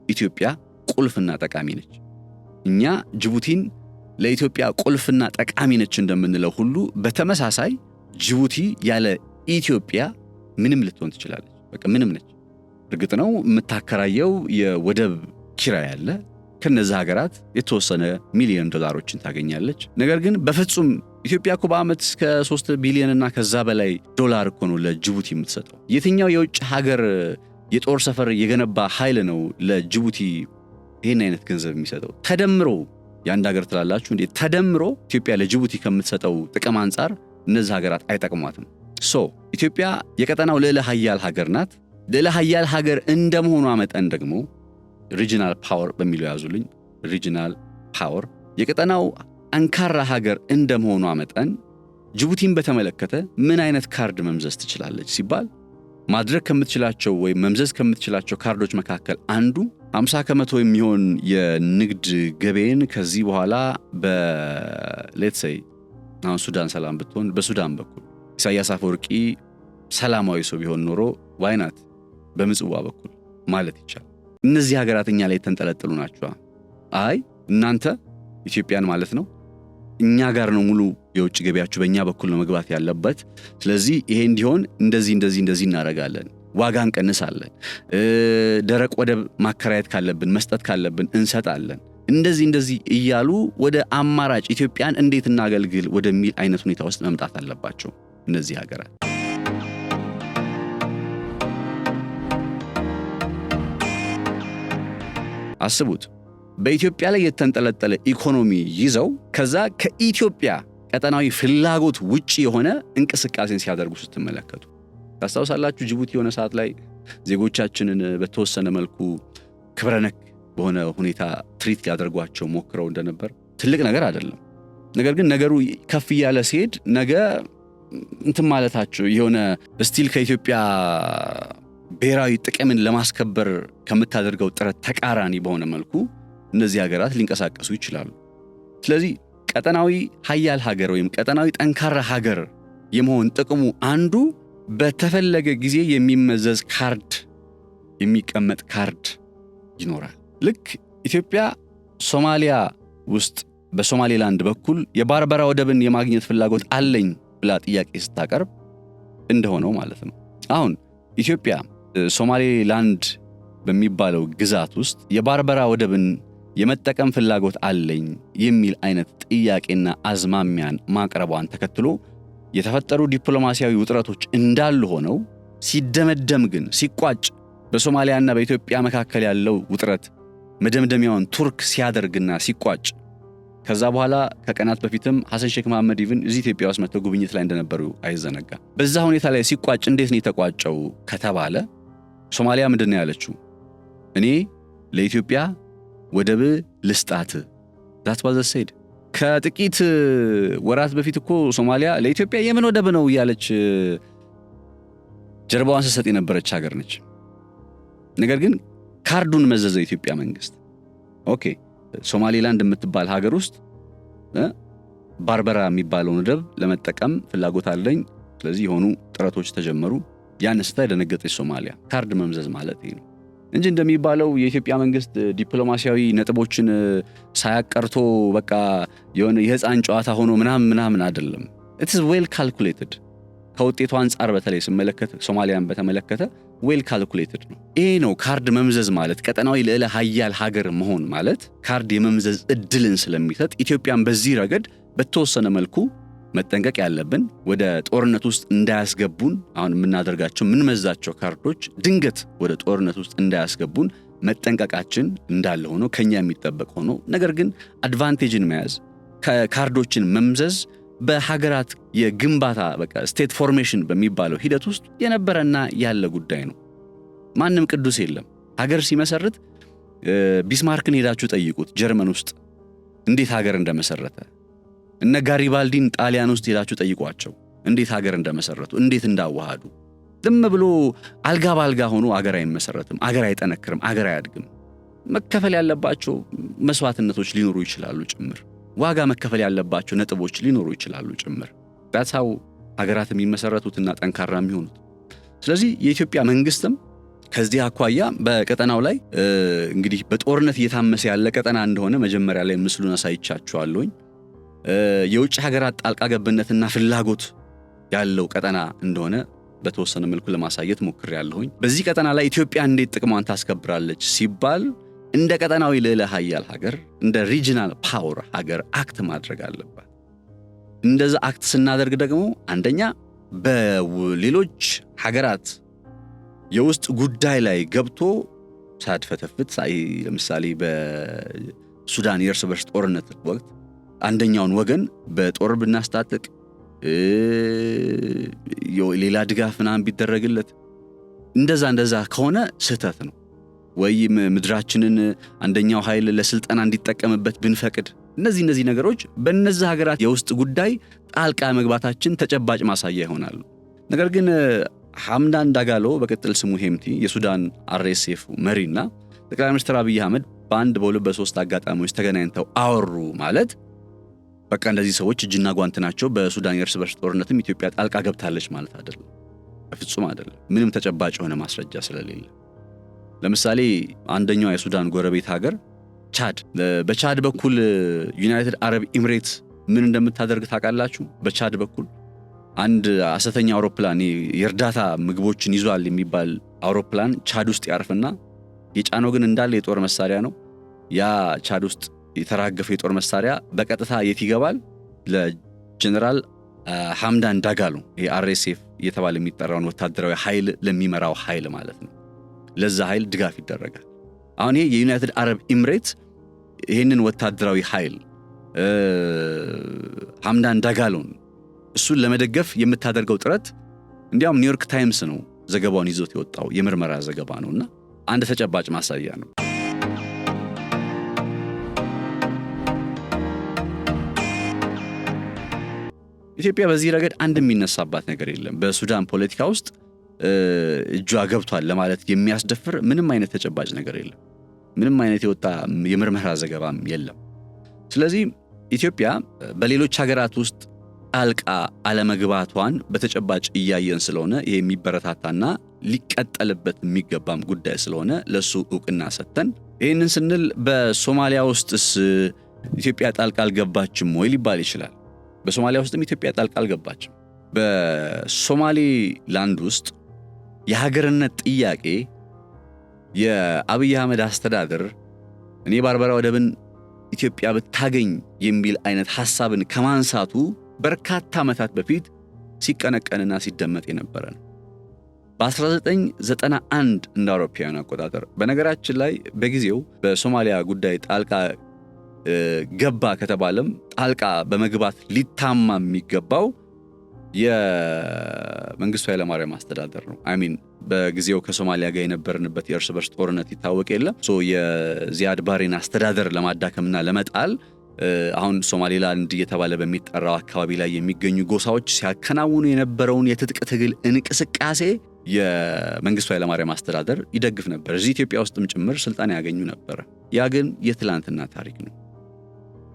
ኢትዮጵያ ቁልፍና ጠቃሚ ነች። እኛ ጅቡቲን ለኢትዮጵያ ቁልፍና ጠቃሚ ነች እንደምንለው ሁሉ በተመሳሳይ ጅቡቲ ያለ ኢትዮጵያ ምንም ልትሆን ትችላለች። በቃ ምንም ነች። እርግጥ ነው የምታከራየው የወደብ ኪራይ ያለ ከነዛ ሀገራት የተወሰነ ሚሊዮን ዶላሮችን ታገኛለች። ነገር ግን በፍጹም ኢትዮጵያ እኮ በአመት እስከ 3 ቢሊዮን እና ከዛ በላይ ዶላር እኮ ነው ለጅቡቲ የምትሰጠው። የትኛው የውጭ ሀገር የጦር ሰፈር የገነባ ኃይል ነው ለጅቡቲ ይሄን አይነት ገንዘብ የሚሰጠው? ተደምሮ የአንድ ሀገር ትላላችሁ እንዴ? ተደምሮ ኢትዮጵያ ለጅቡቲ ከምትሰጠው ጥቅም አንጻር እነዚህ ሀገራት አይጠቅሟትም። ኢትዮጵያ የቀጠናው ልዕለ ሀያል ሀገር ናት። ልዕለ ሀያል ሀገር እንደመሆኗ መጠን ደግሞ ሪጂናል ፓወር በሚለው ያዙልኝ፣ ሪጂናል ፓወር የቀጠናው አንካራ ሀገር እንደመሆኗ መጠን ጅቡቲን በተመለከተ ምን አይነት ካርድ መምዘዝ ትችላለች ሲባል ማድረግ ከምትችላቸው ወይም መምዘዝ ከምትችላቸው ካርዶች መካከል አንዱ 50% የሚሆን የንግድ ገበያን ከዚህ በኋላ በሌትስ ሴይ አሁን ሱዳን ሰላም ብትሆን በሱዳን በኩል ኢሳያስ አፈወርቂ ሰላማዊ ሰው ቢሆን ኖሮ ዋይናት በምጽዋ በኩል ማለት ይቻላል። እነዚህ ሀገራት እኛ ላይ ተንጠለጠሉ ናቸው። አይ እናንተ ኢትዮጵያን ማለት ነው እኛ ጋር ነው ሙሉ የውጭ ገበያችሁ በእኛ በኩል ነው መግባት ያለበት። ስለዚህ ይሄ እንዲሆን እንደዚህ እናደርጋለን፣ ዋጋ እንቀንሳለን፣ ደረቅ ወደብ ማከራየት ካለብን መስጠት ካለብን እንሰጣለን፣ እንደዚህ እያሉ ወደ አማራጭ ኢትዮጵያን እንዴት እናገልግል ወደሚል አይነት ሁኔታ ውስጥ መምጣት አለባቸው እነዚህ ሀገራት። አስቡት፣ በኢትዮጵያ ላይ የተንጠለጠለ ኢኮኖሚ ይዘው ከዛ ከኢትዮጵያ ቀጠናዊ ፍላጎት ውጪ የሆነ እንቅስቃሴን ሲያደርጉ ስትመለከቱ ታስታውሳላችሁ። ጅቡቲ የሆነ ሰዓት ላይ ዜጎቻችንን በተወሰነ መልኩ ክብረነክ በሆነ ሁኔታ ትሪት ሊያደርጓቸው ሞክረው እንደነበር ትልቅ ነገር አይደለም። ነገር ግን ነገሩ ከፍ ያለ ሲሄድ ነገ እንትን ማለታቸው የሆነ ስቲል ከኢትዮጵያ ብሔራዊ ጥቅምን ለማስከበር ከምታደርገው ጥረት ተቃራኒ በሆነ መልኩ እነዚህ ሀገራት ሊንቀሳቀሱ ይችላሉ። ስለዚህ ቀጠናዊ ሀያል ሀገር ወይም ቀጠናዊ ጠንካራ ሀገር የመሆን ጥቅሙ አንዱ በተፈለገ ጊዜ የሚመዘዝ ካርድ የሚቀመጥ ካርድ ይኖራል። ልክ ኢትዮጵያ ሶማሊያ ውስጥ በሶማሌላንድ በኩል የባርበራ ወደብን የማግኘት ፍላጎት አለኝ ብላ ጥያቄ ስታቀርብ እንደሆነው ማለት ነው። አሁን ኢትዮጵያ ሶማሌላንድ በሚባለው ግዛት ውስጥ የባርበራ ወደብን የመጠቀም ፍላጎት አለኝ የሚል አይነት ጥያቄና አዝማሚያን ማቅረቧን ተከትሎ የተፈጠሩ ዲፕሎማሲያዊ ውጥረቶች እንዳሉ ሆነው ሲደመደም ግን ሲቋጭ በሶማሊያና በኢትዮጵያ መካከል ያለው ውጥረት መደምደሚያውን ቱርክ ሲያደርግና ሲቋጭ ከዛ በኋላ ከቀናት በፊትም ሐሰን ሼክ መሐመድ ኢቭን እዚህ ኢትዮጵያ ውስጥ መጥተው ጉብኝት ላይ እንደነበሩ አይዘነጋ። በዛ ሁኔታ ላይ ሲቋጭ እንዴት ነው የተቋጨው ከተባለ ሶማሊያ ምንድን ነው ያለችው? እኔ ለኢትዮጵያ ወደብ ልስጣት። that was said። ከጥቂት ወራት በፊት እኮ ሶማሊያ ለኢትዮጵያ የምን ወደብ ነው ያለች ጀርባዋን ስትሰጥ የነበረች ሀገር ነች። ነገር ግን ካርዱን መዘዘው የኢትዮጵያ መንግስት። ኦኬ ሶማሌላንድ የምትባል ሀገር ውስጥ ባርበራ የሚባለውን ወደብ ለመጠቀም ፍላጎት አለኝ፣ ስለዚህ የሆኑ ጥረቶች ተጀመሩ። ያን ስታ የደነገጠች ሶማሊያ ካርድ መምዘዝ ማለት ነው እንጂ እንደሚባለው የኢትዮጵያ መንግስት ዲፕሎማሲያዊ ነጥቦችን ሳያቀርቶ በቃ የሆነ የህፃን ጨዋታ ሆኖ ምናምን አይደለም። it is well calculated። ከውጤቱ አንፃር በተለይ ስመለከት ሶማሊያን በተመለከተ well calculated ነው። ይሄ ነው ካርድ መምዘዝ ማለት። ቀጠናዊ ልዕለ ሀያል ሀገር መሆን ማለት ካርድ የመምዘዝ እድልን ስለሚሰጥ ኢትዮጵያን በዚህ ረገድ በተወሰነ መልኩ መጠንቀቅ ያለብን ወደ ጦርነት ውስጥ እንዳያስገቡን፣ አሁን የምናደርጋቸው የምንመዛቸው ካርዶች ድንገት ወደ ጦርነት ውስጥ እንዳያስገቡን መጠንቀቃችን እንዳለ ሆኖ ከኛ የሚጠበቅ ሆኖ ነገር ግን አድቫንቴጅን መያዝ ካርዶችን መምዘዝ በሀገራት የግንባታ በቃ ስቴት ፎርሜሽን በሚባለው ሂደት ውስጥ የነበረና ያለ ጉዳይ ነው። ማንም ቅዱስ የለም። ሀገር ሲመሰርት ቢስማርክን ሄዳችሁ ጠይቁት ጀርመን ውስጥ እንዴት ሀገር እንደመሰረተ። እነ ጋሪባልዲን ጣሊያን ውስጥ ሄዳችሁ ጠይቋቸው እንዴት ሀገር እንደመሰረቱ፣ እንዴት እንዳዋሃዱ። ዝም ብሎ አልጋ ባልጋ ሆኖ ሀገር አይመሰረትም፣ ሀገር አይጠነክርም፣ ሀገር አያድግም። መከፈል ያለባቸው መስዋዕትነቶች ሊኖሩ ይችላሉ ጭምር። ዋጋ መከፈል ያለባቸው ነጥቦች ሊኖሩ ይችላሉ ጭምር። that's how ሀገራት የሚመሰረቱትና ጠንካራ የሚሆኑት። ስለዚህ የኢትዮጵያ መንግስትም ከዚህ አኳያ በቀጠናው ላይ እንግዲህ በጦርነት እየታመሰ ያለ ቀጠና እንደሆነ መጀመሪያ ላይ ምስሉን አሳይቻችኋለሁኝ። የውጭ ሀገራት ጣልቃ ገብነትና ፍላጎት ያለው ቀጠና እንደሆነ በተወሰነ መልኩ ለማሳየት ሞክሬያለሁኝ። በዚህ ቀጠና ላይ ኢትዮጵያ እንዴት ጥቅሟን ታስከብራለች ሲባል እንደ ቀጠናዊ ልዕለ ሀያል ሀገር እንደ ሪጂናል ፓወር ሀገር አክት ማድረግ አለባት። እንደዛ አክት ስናደርግ ደግሞ አንደኛ በሌሎች ሀገራት የውስጥ ጉዳይ ላይ ገብቶ ሳትፈተፍት ለምሳሌ በሱዳን የእርስ በርስ ጦርነት ወቅት አንደኛውን ወገን በጦር ብናስታጥቅ ሌላ ድጋፍ ምናምን ቢደረግለት እንደዛ ከሆነ ስህተት ነው። ወይም ምድራችንን አንደኛው ኃይል ለስልጣን እንዲጠቀምበት ብንፈቅድ እነዚህ ነገሮች በእነዚህ ሀገራት የውስጥ ጉዳይ ጣልቃ መግባታችን ተጨባጭ ማሳያ ይሆናሉ። ነገር ግን ሐምዳን ዳጋሎ በቅጥል ስሙ ሄምቲ የሱዳን RSF መሪና ጠቅላይ ሚኒስትር አብይ አህመድ በአንድ በሁለት በሶስት አጋጣሚዎች ተገናኝተው አወሩ ማለት በቃ እንደዚህ ሰዎች እጅና ጓንት ናቸው፣ በሱዳን የእርስ በርስ ጦርነትም ኢትዮጵያ ጣልቃ ገብታለች ማለት አይደለም። በፍጹም አይደለም። ምንም ተጨባጭ የሆነ ማስረጃ ስለሌለ ለምሳሌ አንደኛው የሱዳን ጎረቤት ሀገር ቻድ፣ በቻድ በኩል ዩናይትድ አረብ ኤሚሬትስ ምን እንደምታደርግ ታውቃላችሁ? በቻድ በኩል አንድ አሰተኛ አውሮፕላን የእርዳታ ምግቦችን ይዟል የሚባል አውሮፕላን ቻድ ውስጥ ያርፍና የጫነው ግን እንዳለ የጦር መሳሪያ ነው። ያ ቻድ ውስጥ የተራገፈ የጦር መሳሪያ በቀጥታ የት ይገባል? ለጀነራል ሐምዳን ዳጋሎ RSF እየተባለ የሚጠራውን ወታደራዊ ኃይል ለሚመራው ኃይል ማለት ነው። ለዛ ኃይል ድጋፍ ይደረጋል። አሁን ይሄ የዩናይትድ አረብ ኤሚሬትስ ይሄንን ወታደራዊ ኃይል ሐምዳን ዳጋሎን እሱን ለመደገፍ የምታደርገው ጥረት እንዲያውም ኒውዮርክ ታይምስ ነው ዘገባውን ይዞት የወጣው የምርመራ ዘገባ ነውና አንድ ተጨባጭ ማሳያ ነው። ኢትዮጵያ በዚህ ረገድ አንድ የሚነሳባት ነገር የለም። በሱዳን ፖለቲካ ውስጥ እጇ ገብቷል ለማለት የሚያስደፍር ምንም አይነት ተጨባጭ ነገር የለም። ምንም አይነት የወጣ የምርመራ ዘገባም የለም። ስለዚህ ኢትዮጵያ በሌሎች ሀገራት ውስጥ ጣልቃ አለመግባቷን በተጨባጭ እያየን ስለሆነ ይሄ የሚበረታታና ሊቀጠልበት የሚገባም ጉዳይ ስለሆነ ለሱ ዕውቅና ሰጥተን ይህንን ስንል በሶማሊያ ውስጥስ ኢትዮጵያ ጣልቃ አልገባችም ወይ ሊባል ይችላል። በሶማሊያ ውስጥም ኢትዮጵያ ጣልቃ አልገባችም። በሶማሌላንድ ውስጥ የሀገርነት ጥያቄ የአብይ አህመድ አስተዳደር እኔ ባርበራ ወደብን ኢትዮጵያ ብታገኝ የሚል አይነት ሐሳብን ከማንሳቱ በርካታ ዓመታት በፊት ሲቀነቀንና ሲደመጥ የነበረ ነው። በ1991 እንደ አውሮፓውያን አቆጣጠር በነገራችን ላይ በጊዜው በሶማሊያ ጉዳይ ጣልቃ ገባ ከተባለም ጣልቃ በመግባት ሊታማ የሚገባው የመንግስቱ ኃይለማርያም አስተዳደር ነው። አሚን በጊዜው ከሶማሊያ ጋር የነበርንበት የእርስ በርስ ጦርነት ይታወቅ የለም። የዚያድ ባሬን አስተዳደር ለማዳከምና ለመጣል አሁን ሶማሌላንድ እየተባለ በሚጠራው አካባቢ ላይ የሚገኙ ጎሳዎች ሲያከናውኑ የነበረውን የትጥቅ ትግል እንቅስቃሴ የመንግስቱ ኃይለማርያም አስተዳደር ይደግፍ ነበር። እዚህ ኢትዮጵያ ውስጥም ጭምር ስልጣን ያገኙ ነበር። ያ ግን የትላንትና ታሪክ ነው።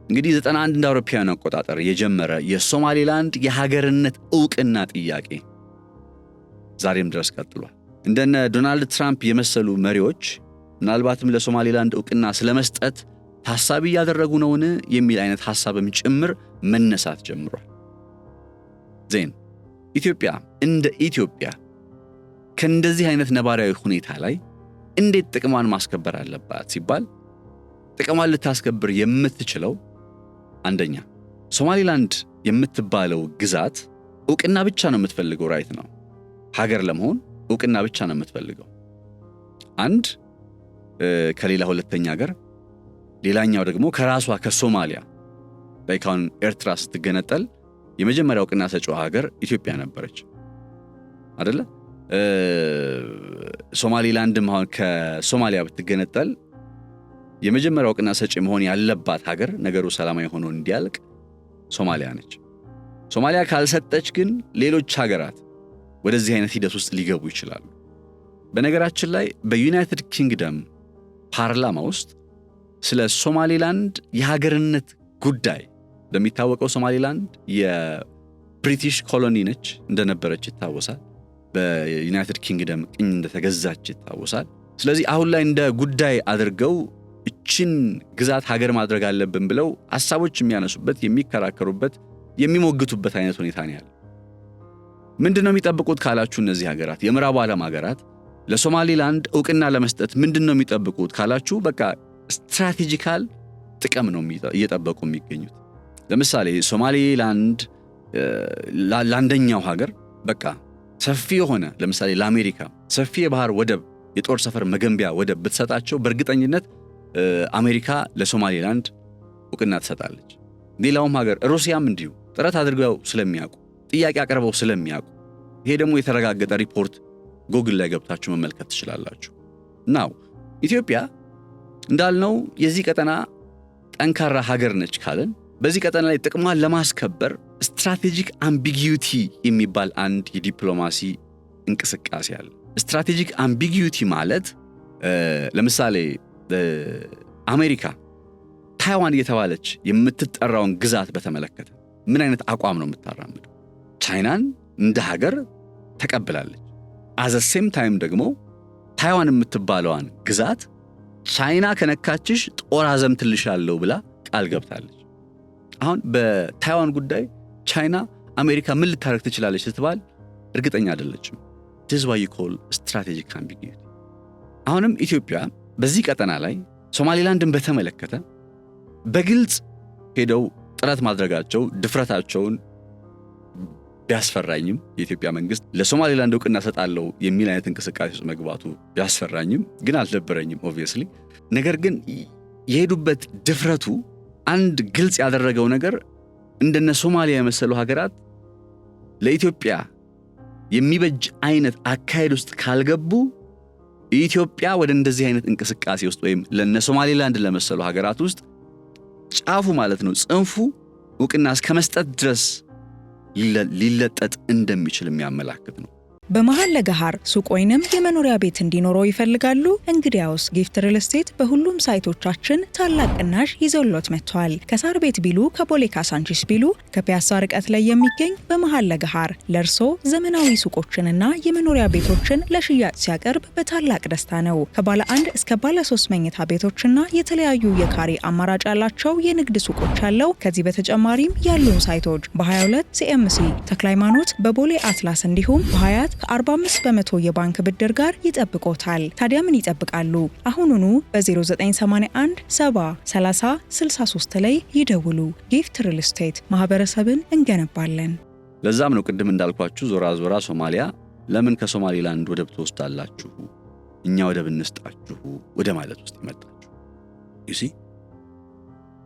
እንግዲህ 91 እንደ አውሮፓውያን አቆጣጠር የጀመረ የሶማሌላንድ የሀገርነት ዕውቅና ጥያቄ ዛሬም ድረስ ቀጥሏል። እንደነ ዶናልድ ትራምፕ የመሰሉ መሪዎች ምናልባትም ለሶማሌላንድ ዕውቅና ስለመስጠት ታሳቢ ያደረጉ ነውን የሚል አይነት ሐሳብም ጭምር መነሳት ጀምሯል። ኢትዮጵያ እንደ ኢትዮጵያ ከእንደዚህ አይነት ነባራዊ ሁኔታ ላይ እንዴት ጥቅሟን ማስከበር አለባት ሲባል ጥቅሟን ልታስከብር የምትችለው አንደኛ ሶማሌላንድ የምትባለው ግዛት ዕውቅና ብቻ ነው የምትፈልገው። ራይት ነው። ሀገር ለመሆን ዕውቅና ብቻ ነው የምትፈልገው። አንድ ከሌላ ሁለተኛ ሀገር፣ ሌላኛው ደግሞ ከራሷ ከሶማሊያ ላይካውን ኤርትራ ስትገነጠል የመጀመሪያው ዕውቅና ሰጪው ሀገር ኢትዮጵያ ነበረች አይደለ? ሶማሌላንድም አሁን ከሶማሊያ ብትገነጠል የመጀመሪያው ዕውቅና ሰጪ መሆን ያለባት ሀገር ነገሩ ሰላማዊ ሆኖ እንዲያልቅ ሶማሊያ ነች። ሶማሊያ ካልሰጠች ግን ሌሎች ሀገራት ወደዚህ አይነት ሂደት ውስጥ ሊገቡ ይችላሉ። በነገራችን ላይ በዩናይትድ ኪንግደም ፓርላማ ውስጥ ስለ ሶማሌላንድ የሀገርነት ጉዳይ እንደሚታወቀው ሶማሌላንድ የብሪቲሽ ኮሎኒ ነች እንደነበረች ይታወሳል። በዩናይትድ ኪንግደም ቅኝ እንደተገዛች ይታወሳል። ስለዚህ አሁን ላይ እንደ ጉዳይ አድርገው እችን ግዛት ሀገር ማድረግ አለብን ብለው ሐሳቦች የሚያነሱበት፣ የሚከራከሩበት፣ የሚሞግቱበት አይነት ሁኔታ ነው ያለው። ምንድነው የሚጠብቁት ካላችሁ እነዚህ ሀገራት የምዕራቡ ዓለም ሀገራት ለሶማሌላንድ ዕውቅና ለመስጠት ምንድነው የሚጠብቁት ካላችሁ በቃ ስትራቴጂካል ጥቅም ነው እየጠበቁ የሚገኙት። ለምሳሌ ሶማሌላንድ ለአንደኛው ሀገር በቃ ሰፊ የሆነ ለምሳሌ ለአሜሪካ ሰፊ የባህር ወደብ የጦር ሰፈር መገንቢያ ወደብ ብትሰጣቸው በእርግጠኝነት አሜሪካ ለሶማሌላንድ ዕውቅና ትሰጣለች። ሌላውም ሀገር ሩሲያም እንዲሁ ጥረት አድርገው ስለሚያውቁ ጥያቄ አቀርበው ስለሚያውቁ ይሄ ደግሞ የተረጋገጠ ሪፖርት ጎግል ላይ ገብታችሁ መመልከት ትችላላችሁ። ናው ኢትዮጵያ እንዳልነው የዚህ ቀጠና ጠንካራ ሀገር ነች ካለን በዚህ ቀጠና ላይ ጥቅሟን ለማስከበር ስትራቴጂክ አምቢጊዩቲ የሚባል አንድ የዲፕሎማሲ እንቅስቃሴ አለ። ስትራቴጂክ አምቢጊዩቲ ማለት ለምሳሌ አሜሪካ ታይዋን እየተባለች የምትጠራውን ግዛት በተመለከተ ምን አይነት አቋም ነው የምታራምደው? ቻይናን እንደ ሀገር ተቀብላለች። አዘ ሴም ታይም ደግሞ ታይዋን የምትባለዋን ግዛት ቻይና ከነካችሽ ጦር አዘምትልሻለሁ ብላ ቃል ገብታለች። አሁን በታይዋን ጉዳይ ቻይና አሜሪካ ምን ልታረግ ትችላለች ስትባል እርግጠኛ አይደለችም። this is why you call strategic ambiguity። አሁንም ኢትዮጵያ በዚህ ቀጠና ላይ ሶማሌላንድን በተመለከተ በግልጽ ሄደው ጥረት ማድረጋቸው ድፍረታቸውን ቢያስፈራኝም የኢትዮጵያ መንግስት ለሶማሌላንድ ዕውቅና ሰጣለው የሚል አይነት እንቅስቃሴ ውስጥ መግባቱ ቢያስፈራኝም ግን አልደበረኝም obviously። ነገር ግን የሄዱበት ድፍረቱ አንድ ግልጽ ያደረገው ነገር እንደነ ሶማሊያ የመሰሉ ሀገራት ለኢትዮጵያ የሚበጅ አይነት አካሄድ ውስጥ ካልገቡ ኢትዮጵያ ወደ እንደዚህ አይነት እንቅስቃሴ ውስጥ ወይም ለነ ሶማሌላንድ ለመሰሉ ሀገራት ውስጥ ጫፉ ማለት ነው ጽንፉ ዕውቅና እስከመስጠት ድረስ ሊለጠጥ እንደሚችል የሚያመላክት ነው። በመሃል ለገሃር ሱቅ ወይንም የመኖሪያ ቤት እንዲኖረው ይፈልጋሉ? እንግዲያውስ ጊፍት ሪል ስቴት በሁሉም ሳይቶቻችን ታላቅ ቅናሽ ይዘውሎት መጥቷል። ከሳር ቤት ቢሉ ከቦሌ ካሳንቺስ ቢሉ ከፒያሳ ርቀት ላይ የሚገኝ በመሃል ለገሃር ለርሶ ዘመናዊ ሱቆችንና የመኖሪያ ቤቶችን ለሽያጭ ሲያቀርብ በታላቅ ደስታ ነው። ከባለ 1 እስከ ባለ 3 መኝታ ቤቶችና የተለያዩ የካሬ አማራጭ ያላቸው የንግድ ሱቆች አለው። ከዚህ በተጨማሪም ያሉን ሳይቶች በ22 ሲኤምሲ ተክለ ሃይማኖት፣ በቦሌ አትላስ እንዲሁም በሀያት ከ45 በመቶ የባንክ ብድር ጋር ይጠብቆታል። ታዲያ ምን ይጠብቃሉ? አሁኑኑ በ0981 70 30 63 ላይ ይደውሉ። ጊፍት ሪል ስቴት ማህበረሰብን እንገነባለን። ለዛም ነው ቅድም እንዳልኳችሁ ዞራ ሶማሊያ ለምን ከሶማሊላንድ ወደብ ትወስዳላችሁ እኛ ወደብ እንስጣችሁ ወደ ማለት ውስጥ ይመጣችሁ። you see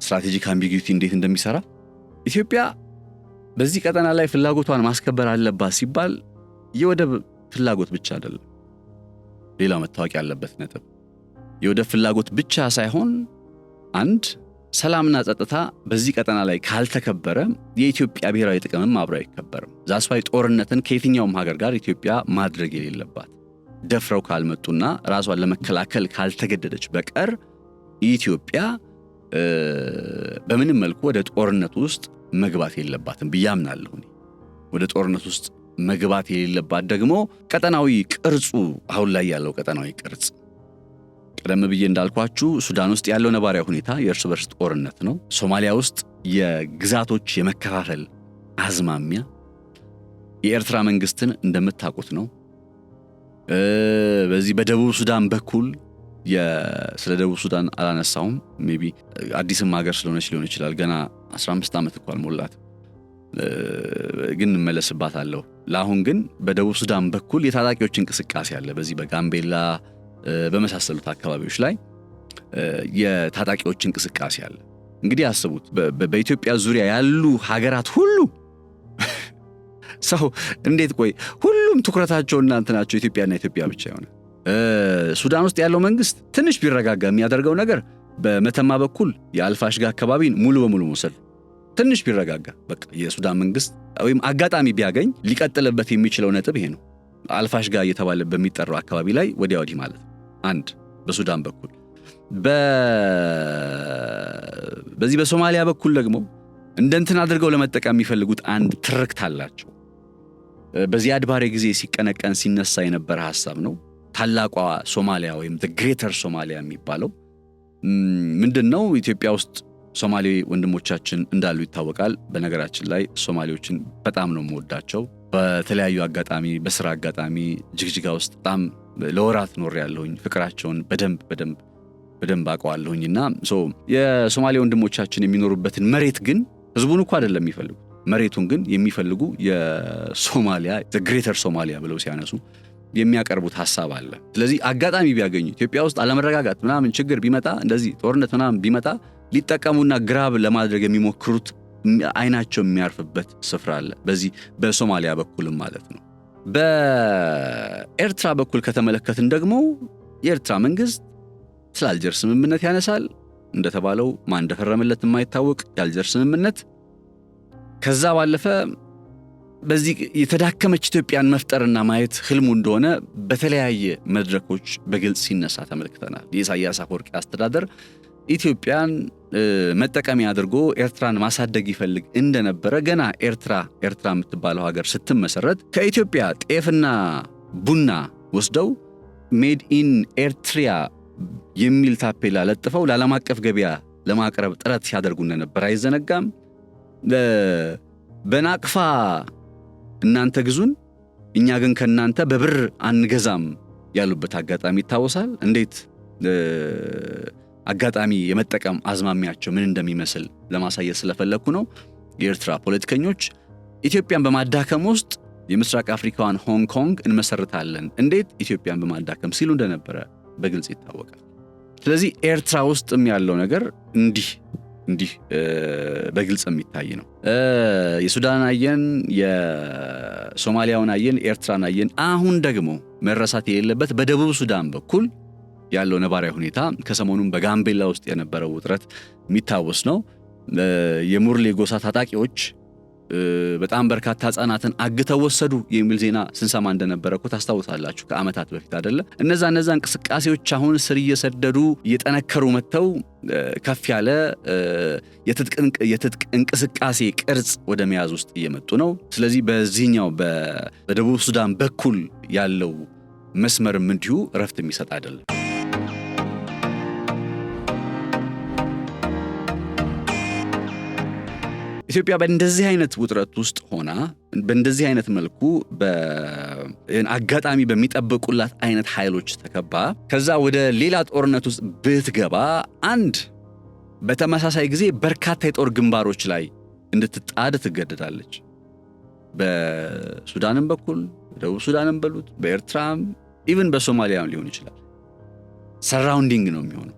ስትራቴጂክ አምቢጊዩቲ እንዴት እንደሚሰራ ኢትዮጵያ በዚህ ቀጠና ላይ ፍላጎቷን ማስከበር አለባት ሲባል የወደብ ፍላጎት ብቻ አይደለም። ሌላው መታወቅ ያለበት ነጥብ የወደብ ፍላጎት ብቻ ሳይሆን አንድ ሰላምና ጸጥታ በዚህ ቀጠና ላይ ካልተከበረ የኢትዮጵያ ብሔራዊ ጥቅምም አብሮ አይከበርም። ዛስዋይ ጦርነትን ከየትኛውም ሀገር ጋር ኢትዮጵያ ማድረግ የሌለባት ደፍረው ካልመጡና ራሷን ለመከላከል ካልተገደደች በቀር ኢትዮጵያ በምንም መልኩ ወደ ጦርነት ውስጥ መግባት የለባትም ብያምናለሁ። ወደ ጦርነት ውስጥ መግባት የሌለባት ደግሞ ቀጠናዊ ቅርጹ አሁን ላይ ያለው ቀጠናዊ ቅርጽ ቀደም ብዬ እንዳልኳችሁ ሱዳን ውስጥ ያለው ነባራዊ ሁኔታ የእርስ በርስ ጦርነት ነው። ሶማሊያ ውስጥ የግዛቶች የመከፋፈል አዝማሚያ የኤርትራ መንግስትን እንደምታውቁት ነው። በዚህ በደቡብ ሱዳን በኩል ስለ ደቡብ ሱዳን አላነሳውም። ሜቢ አዲስም ሀገር ስለሆነች ሊሆን ይችላል። ገና 15 ዓመት እንኳን ሞላት፣ ግን እንመለስባታለሁ። ለአሁን ግን በደቡብ ሱዳን በኩል የታጣቂዎች እንቅስቃሴ አለ። በዚህ በጋምቤላ በመሳሰሉት አካባቢዎች ላይ የታጣቂዎች እንቅስቃሴ አለ። እንግዲህ አስቡት በኢትዮጵያ ዙሪያ ያሉ ሀገራት ሁሉ ሰው እንዴት ቆይ ሁሉም ትኩረታቸው እናንተናቸው ኢትዮጵያና ኢትዮጵያ ብቻ ይሆናል። ሱዳን ውስጥ ያለው መንግስት ትንሽ ቢረጋጋ የሚያደርገው ነገር በመተማ በኩል የአልፋሽጋ አካባቢን ሙሉ በሙሉ መውሰድ። ትንሽ ቢረጋጋ በቃ የሱዳን መንግስት ወይም አጋጣሚ ቢያገኝ ሊቀጥልበት የሚችለው ነጥብ ይሄ ነው። አልፋሽጋ እየተባለ በሚጠራው አካባቢ ላይ ወዲያ ወዲህ ማለት አንድ በሱዳን በኩል በዚህ በሶማሊያ በኩል ደግሞ እንደንትን አድርገው ለመጠቀም የሚፈልጉት አንድ ትርክት አላቸው። በዚህ አድባሬ ጊዜ ሲቀነቀን ሲነሳ የነበረ ሐሳብ ነው። ታላቋ ሶማሊያ ወይም the greater ሶማሊያ የሚባለው ምንድነው? ኢትዮጵያ ውስጥ ሶማሌ ወንድሞቻችን እንዳሉ ይታወቃል። በነገራችን ላይ ሶማሌዎችን በጣም ነው የምወዳቸው። በተለያዩ አጋጣሚ በስራ አጋጣሚ ጅግጅጋ ውስጥ በጣም ለወራት ኖር ያለሁኝ ፍቅራቸውን በደንብ አውቀዋለሁኝና የሶማሌ ወንድሞቻችን የሚኖሩበትን መሬት ግን ህዝቡን እኮ አይደለም የሚፈልጉ መሬቱን ግን የሚፈልጉ የሶማሊያ the greater ሶማሊያ ብለው ሲያነሱ የሚያቀርቡት ሐሳብ አለ። ስለዚህ አጋጣሚ ቢያገኙ ኢትዮጵያ ውስጥ አለመረጋጋት ምናምን ችግር ቢመጣ እንደዚህ ጦርነት ምናምን ቢመጣ ሊጠቀሙና ግራብ ለማድረግ የሚሞክሩት አይናቸው የሚያርፍበት ስፍራ አለ። በዚህ በሶማሊያ በኩልም ማለት ነው። በኤርትራ በኩል ከተመለከትን ደግሞ የኤርትራ መንግስት ስለ አልጀር ስምምነት ያነሳል። እንደተባለው ማን እንደፈረመለት የማይታወቅ የአልጀር ስምምነት። ከዛ ባለፈ በዚህ የተዳከመች ኢትዮጵያን መፍጠርና ማየት ህልሙ እንደሆነ በተለያየ መድረኮች በግልጽ ሲነሳ ተመልክተናል። የኢሳያስ አፈወርቂ አስተዳደር ኢትዮጵያን መጠቀሚያ አድርጎ ኤርትራን ማሳደግ ይፈልግ እንደነበረ ገና ኤርትራ የምትባለው ሀገር ስትመሰረት ከኢትዮጵያ ጤፍና ቡና ወስደው ሜድ ኢን ኤርትሪያ የሚል ታፔላ ለጥፈው ለዓለም አቀፍ ገበያ ለማቅረብ ጥረት ሲያደርጉ እንደነበር አይዘነጋም። በናቅፋ እናንተ ግዙን እኛ ግን ከናንተ በብር አንገዛም ያሉበት አጋጣሚ ይታወሳል። እንዴት አጋጣሚ የመጠቀም አዝማሚያቸው ምን እንደሚመስል ለማሳየት ስለፈለኩ ነው። የኤርትራ ፖለቲከኞች ኢትዮጵያን በማዳከም ውስጥ የምስራቅ አፍሪካዋን ሆንግ ኮንግ እንመሰርታለን እንዴት ኢትዮጵያን በማዳከም ሲሉ እንደነበረ በግልጽ ይታወቃል። ስለዚህ ኤርትራ ውስጥም ያለው ነገር እንዲህ በግልጽ የሚታይ ነው። የሱዳን አየን፣ የሶማሊያውን አየን፣ ኤርትራን አየን። አሁን ደግሞ መረሳት የሌለበት በደቡብ ሱዳን በኩል ያለው ነባራዊ ሁኔታ ከሰሞኑን በጋምቤላ ውስጥ የነበረው ውጥረት የሚታወስ ነው። የሙርሌ ጎሳ ታጣቂዎች በጣም በርካታ ህፃናትን አግተው ወሰዱ የሚል ዜና ስንሰማ እንደነበረ እኮ ታስታውሳላችሁ ከዓመታት በፊት አይደለ? እነዛ እንቅስቃሴዎች አሁን ስር እየሰደዱ እየጠነከሩ መጥተው ከፍ ያለ የትጥቅ እንቅስቃሴ ቅርጽ ወደ መያዝ ውስጥ እየመጡ ነው። ስለዚህ በዚህኛው በደቡብ ሱዳን በኩል ያለው መስመርም እንዲሁ እረፍት የሚሰጥ አይደለም። ኢትዮጵያ በእንደዚህ አይነት ውጥረት ውስጥ ሆና በእንደዚህ አይነት መልኩ አጋጣሚ በሚጠብቁላት አይነት ኃይሎች ተከባ ከዛ ወደ ሌላ ጦርነት ውስጥ ብትገባ በተመሳሳይ ጊዜ በርካታ የጦር ግንባሮች ላይ እንድትጣድ ትገደዳለች። በሱዳንም በኩል በደቡብ ሱዳንም በሉት በኤርትራም ኢቭን በሶማሊያም ሊሆን ይችላል። ሰራውንዲንግ ነው የሚሆነው።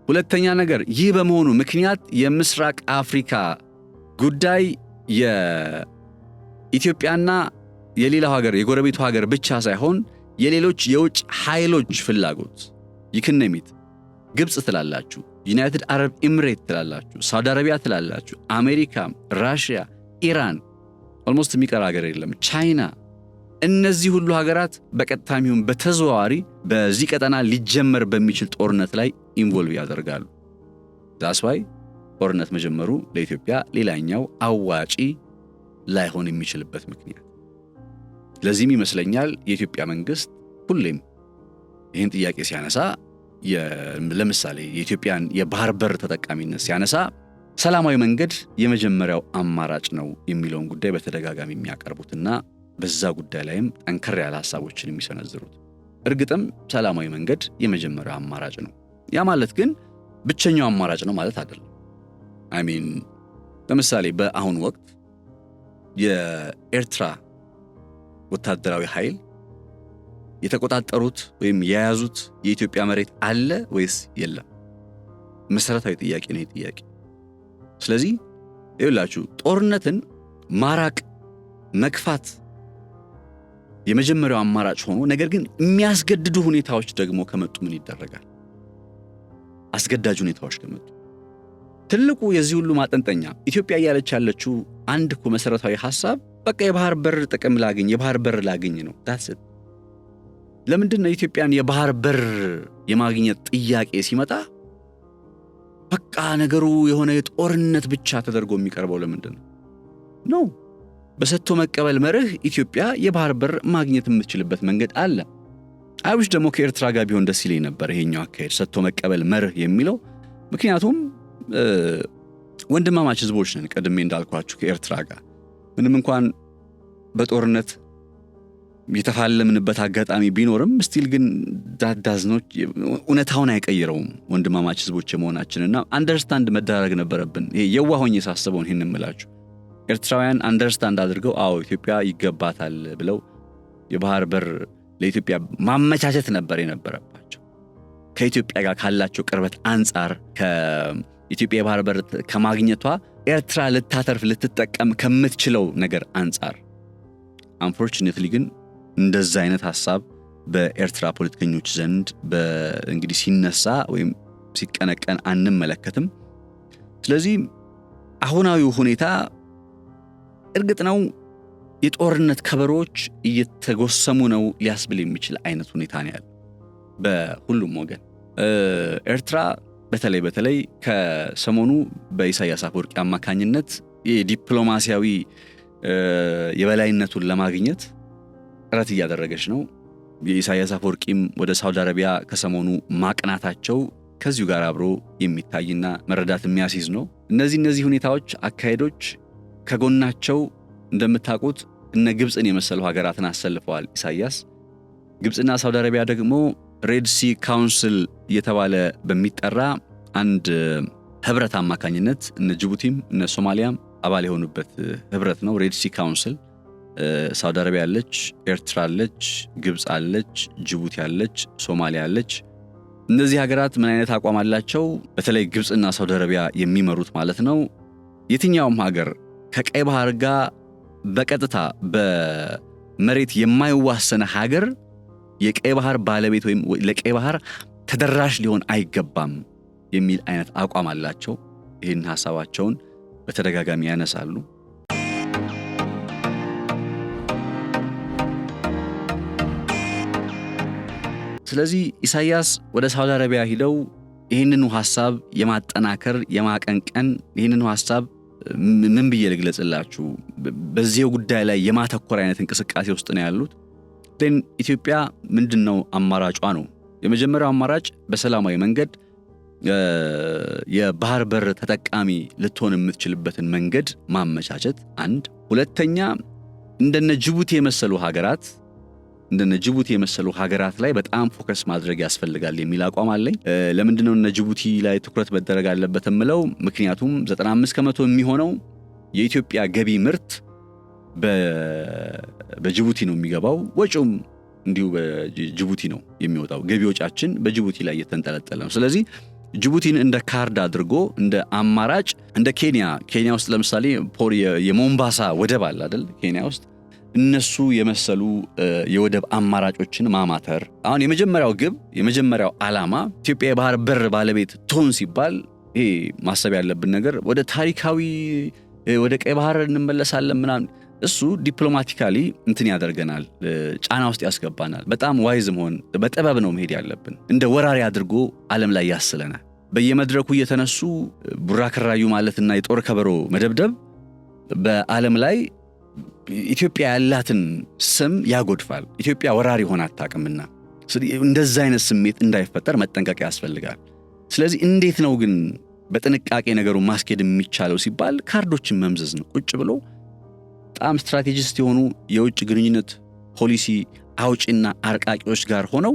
ሁለተኛ ነገር ይህ በመሆኑ ምክንያት የምስራቅ አፍሪካ ጉዳይ የኢትዮጵያና የሌላው ሀገር የጎረቤቱ ሀገር ብቻ ሳይሆን የሌሎች የውጭ ኃይሎች ፍላጎት ይክነሚት ግብጽ ትላላችሁ፣ ዩናይትድ አረብ ኤሚሬት ትላላችሁ፣ ሳውዲ አረቢያ ትላላችሁ፣ አሜሪካ፣ ራሽያ፣ ኢራን ኦልሞስት የሚቀር ሀገር የለም፣ ቻይና። እነዚህ ሁሉ ሀገራት በቀጥታም ይሁን በተዘዋዋሪ በዚህ ቀጠና ሊጀመር በሚችል ጦርነት ላይ ኢንቮልቭ ያደርጋሉ። ዛስ ዋይ ጦርነት መጀመሩ ለኢትዮጵያ ሌላኛው አዋጪ ላይሆን የሚችልበት ምክንያት። ለዚህም ይመስለኛል የኢትዮጵያ መንግስት ሁሌም ይህን ጥያቄ ሲያነሳ ለምሳሌ የኢትዮጵያን የባህር በር ተጠቃሚነት ሲያነሳ ሰላማዊ መንገድ የመጀመሪያው አማራጭ ነው የሚለውን ጉዳይ በተደጋጋሚ የሚያቀርቡትና በዛ ጉዳይ ላይም ጠንከር ያለ ሐሳቦችን የሚሰነዝሩት። እርግጥም ሰላማዊ መንገድ የመጀመሪያው አማራጭ ነው። ያ ማለት ግን ብቸኛው አማራጭ ነው ማለት አይደለም። ለምሳሌ በአሁኑ ወቅት የኤርትራ ወታደራዊ ኃይል የተቆጣጠሩት ወይም የያዙት የኢትዮጵያ መሬት አለ ወይስ የለም? መሰረታዊ ጥያቄ ነው ጥያቄ። ስለዚህ ይኸውላችሁ ጦርነትን ማራቅ መክፋት የመጀመሪያው አማራጭ ሆኖ ነገር ግን የሚያስገድዱ ሁኔታዎች ደግሞ ከመጡ ምን ይደረጋል? አስገዳጅ ሁኔታዎች ከመጡ ትልቁ የዚህ ሁሉ ማጠንጠኛ ኢትዮጵያ እያለች ያለችው አንድ እኮ መሰረታዊ ሐሳብ በቃ የባህር በር ጥቅም ላገኝ የባህር በር ላገኝ ነው። ዳስት ለምንድን ነው ኢትዮጵያን የባህር በር የማግኘት ጥያቄ ሲመጣ በቃ ነገሩ የሆነ የጦርነት ብቻ ተደርጎ የሚቀርበው ለምንድን ነው? በሰጥቶ መቀበል መርህ ኢትዮጵያ የባህር በር ማግኘት የምትችልበት መንገድ አለ። አይውሽ ደግሞ ከኤርትራ ጋር ቢሆን ደስ ይለኝ ነበር ይሄኛው አካሄድ ሰጥቶ መቀበል መርህ የሚለው። ምክንያቱም ወንድማማች ህዝቦች ነን። ቀድሜ እንዳልኳችሁ ከኤርትራ ጋር ምንም እንኳን በጦርነት የተፋለምንበት አጋጣሚ ቢኖርም ስቲል ግን ዳዝኖች እውነታውን አይቀይረውም ወንድማማች ህዝቦች የመሆናችንና አንደርስታንድ መደረግ ነበረብን። ይሄ የዋሆኝ የሳስበውን ይሄን እንምላችሁ ኤርትራውያን አንደርስታንድ አድርገው አዎ ኢትዮጵያ ይገባታል ብለው የባህር በር ለኢትዮጵያ ማመቻቸት ነበር የነበረባቸው። ከኢትዮጵያ ጋር ካላቸው ቅርበት አንጻር ከኢትዮጵያ የባህር በር ከማግኘቷ ኤርትራ ልታተርፍ ልትጠቀም ከምትችለው ነገር አንጻር አንፎርቹኔትሊ ግን እንደዛ አይነት ሐሳብ በኤርትራ ፖለቲከኞች ዘንድ በእንግዲህ ሲነሳ ወይም ሲቀነቀን አንመለከትም። ስለዚህ አሁናዊው ሁኔታ እርግጥ ነው የጦርነት ከበሮች እየተጎሰሙ ነው ሊያስብል የሚችል አይነት ሁኔታ ነው ያለው በሁሉም ወገን። ኤርትራ በተለይ ከሰሞኑ በኢሳያስ አፈወርቂ አማካኝነት የዲፕሎማሲያዊ የበላይነቱን ለማግኘት ጥረት እያደረገች ነው። የኢሳያስ አፈወርቂም ወደ ሳውዲ አረቢያ ከሰሞኑ ማቅናታቸው ከዚሁ ጋር አብሮ የሚታይና መረዳት የሚያስይዝ ነው። እነዚህ ሁኔታዎች አካሄዶች ከጎናቸው እንደምታውቁት እነ ግብጽን የመሰሉ ሀገራትን አሰልፈዋል ኢሳያስ። ግብጽና ሳውዲ አረቢያ ደግሞ ሬድ ሲ ካውንስል እየተባለ በሚጠራ አንድ ህብረት አማካኝነት እነ ጅቡቲም እነ ሶማሊያም አባል የሆኑበት ህብረት ነው ሬድ ሲ ካውንስል። ሳውዲ አረቢያ አለች፣ ኤርትራ አለች፣ ግብጽ አለች፣ ጅቡቲ አለች፣ ሶማሊያ አለች። እነዚህ ሀገራት ምን አይነት አቋም አላቸው? በተለይ ግብጽና ሳውዲ አረቢያ የሚመሩት ማለት ነው። የትኛውም ሀገር ከቀይ ባህር ጋር በቀጥታ በመሬት የማይዋሰነ ሀገር የቀይ ባህር ባለቤት ወይም ለቀይ ባህር ተደራሽ ሊሆን አይገባም የሚል አይነት አቋም አላቸው። ይህን ሐሳባቸውን በተደጋጋሚ ያነሳሉ። ስለዚህ ኢሳያስ ወደ ሳውዲ አረቢያ ሄደው ይህንኑ ሐሳብ የማጠናከር የማቀንቀን ይህንኑ ሐሳብ ምን ብዬ ልግለጽላችሁ በዚህው ጉዳይ ላይ የማተኮር አይነት እንቅስቃሴ ውስጥ ነው ያሉት። ግን ኢትዮጵያ ምንድነው አማራጯ ነው? የመጀመሪያው አማራጭ በሰላማዊ መንገድ የባህር በር ተጠቃሚ ልትሆን የምትችልበትን መንገድ ማመቻቸት አንድ። ሁለተኛ እንደነ ጅቡቲ የመሰሉ ሀገራት ላይ በጣም ፎከስ ማድረግ ያስፈልጋል የሚል አቋም አለኝ። ለምንድነው እነ ጅቡቲ ላይ ትኩረት መደረግ አለበት የምለው? ምክንያቱም 95% የሚሆነው የኢትዮጵያ ገቢ ምርት በጅቡቲ ነው የሚገባው፣ ወጪውም እንዲሁ በጅቡቲ ነው የሚወጣው። ገቢዎቻችን በጅቡቲ ላይ የተንጠለጠለ ነው። ስለዚህ ጅቡቲን እንደ ካርድ አድርጎ እንደ አማራጭ እንደ ኬንያ ውስጥ ለምሳሌ የሞምባሳ ወደብ አለ አይደል? ኬንያ ውስጥ እነሱ የመሰሉ የወደብ አማራጮችን ማማተር። አሁን የመጀመሪያው ዓላማ ኢትዮጵያ የባህር በር ባለቤት ትሆን ሲባል ይሄ ማሰብ ያለብን ነገር ወደ ታሪካዊ ወደ ቀይ ባህር እንመለሳለን ምናምን፣ እሱ ዲፕሎማቲካሊ እንትን ያደርገናል፣ ጫና ውስጥ ያስገባናል። በጣም ዋይዝ መሆን በጥበብ ነው መሄድ ያለብን። እንደ ወራሪ አድርጎ ዓለም ላይ ያስለናል። በየመድረኩ እየተነሱ ቡራ ከራዩ ማለትና የጦር ከበሮ መደብደብ በዓለም ላይ ኢትዮጵያ ያላትን ስም ያጎድፋል። ኢትዮጵያ ወራሪ ሆና አታውቅምና እንደዛ አይነት ስሜት እንዳይፈጠር መጠንቀቅ ያስፈልጋል። ስለዚህ እንዴት ነው ግን በጥንቃቄ ነገሩን ማስኬድ የሚቻለው ሲባል ካርዶችን መምዘዝ ነው። ቁጭ ብሎ በጣም ስትራቴጂስት የሆኑ የውጭ ግንኙነት ፖሊሲ አውጪና አርቃቂዎች ጋር ሆነው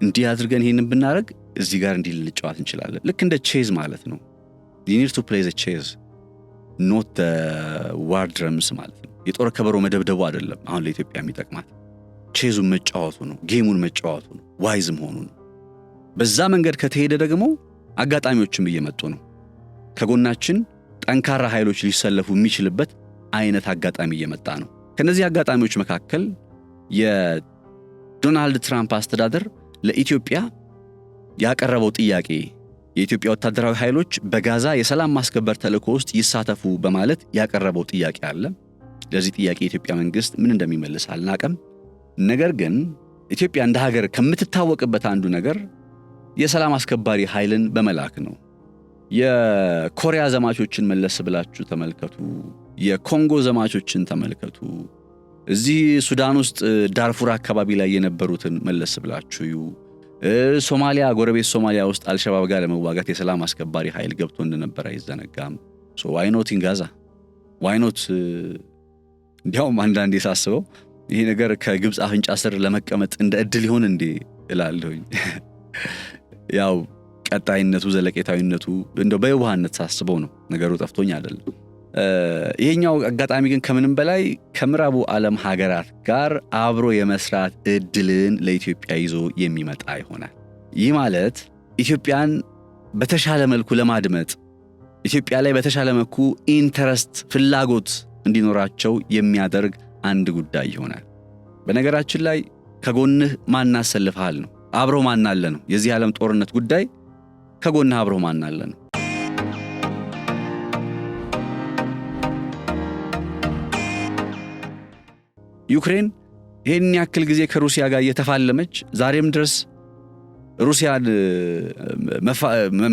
እንዲህ አድርገን ይሄንን ብናረግ እዚህ ጋር እንዲህ ልንጫወት እንችላለን። ልክ እንደ ቼዝ ማለት ነው። you need to play the chess not the war drums ማለት ነው። የጦር ከበሮ መደብደቡ አይደለም አሁን ለኢትዮጵያ የሚጠቅማት፣ ቼዙን መጫወቱ ነው፣ ጌሙን መጫወቱ ነው፣ ዋይዝ መሆኑ ነው። በዛ መንገድ ከተሄደ ደግሞ አጋጣሚዎችም እየመጡ ነው። ከጎናችን ጠንካራ ኃይሎች ሊሰለፉ የሚችልበት አይነት አጋጣሚ እየመጣ ነው። ከነዚህ አጋጣሚዎች መካከል የዶናልድ ትራምፕ አስተዳደር ለኢትዮጵያ ያቀረበው ጥያቄ የኢትዮጵያ ወታደራዊ ኃይሎች በጋዛ የሰላም ማስከበር ተልዕኮ ውስጥ ይሳተፉ በማለት ያቀረበው ጥያቄ አለ። ለዚህ ጥያቄ የኢትዮጵያ መንግስት ምን እንደሚመልስ አልናቀም። ነገር ግን ኢትዮጵያ እንደ ሀገር ከምትታወቅበት አንዱ ነገር የሰላም አስከባሪ ኃይልን በመላክ ነው። የኮሪያ ዘማቾችን መለስ ብላችሁ ተመልከቱ። የኮንጎ ዘማቾችን ተመልከቱ። እዚህ ሱዳን ውስጥ ዳርፉር አካባቢ ላይ የነበሩትን መለስ ብላችሁ ሶማሊያ፣ ጎረቤት ሶማሊያ ውስጥ አልሸባብ ጋር ለመዋጋት የሰላም አስከባሪ ኃይል ገብቶ እንደነበር አይዘነጋም። why not in Gaza? why not እንዲያውም አንዳንዴ ሳስበው ይሄ ነገር ከግብጽ አፍንጫ ስር ለመቀመጥ እንደ እድል ይሆን እንዴ እላለሁኝ። ያው ቀጣይነቱ ዘለቄታዊነቱ እንደው በየዋህነት ሳስበው ነው፣ ነገሩ ጠፍቶኝ አይደለም። ይሄኛው አጋጣሚ ግን ከምንም በላይ ከምዕራቡ ዓለም ሀገራት ጋር አብሮ የመስራት እድልን ለኢትዮጵያ ይዞ የሚመጣ ይሆናል። ይህ ማለት ኢትዮጵያን በተሻለ መልኩ ለማድመጥ ኢትዮጵያ ላይ በተሻለ መልኩ ኢንተረስት ፍላጎት እንዲኖራቸው የሚያደርግ አንድ ጉዳይ ይሆናል። በነገራችን ላይ ከጎንህ ማን አሰልፈሃል ነው፣ አብሮ ማን አለ ነው። የዚህ ዓለም ጦርነት ጉዳይ ከጎንህ አብሮ ማን አለ ነው። ዩክሬን ይሄን ያክል ጊዜ ከሩሲያ ጋር እየተፋለመች ዛሬም ድረስ ሩሲያን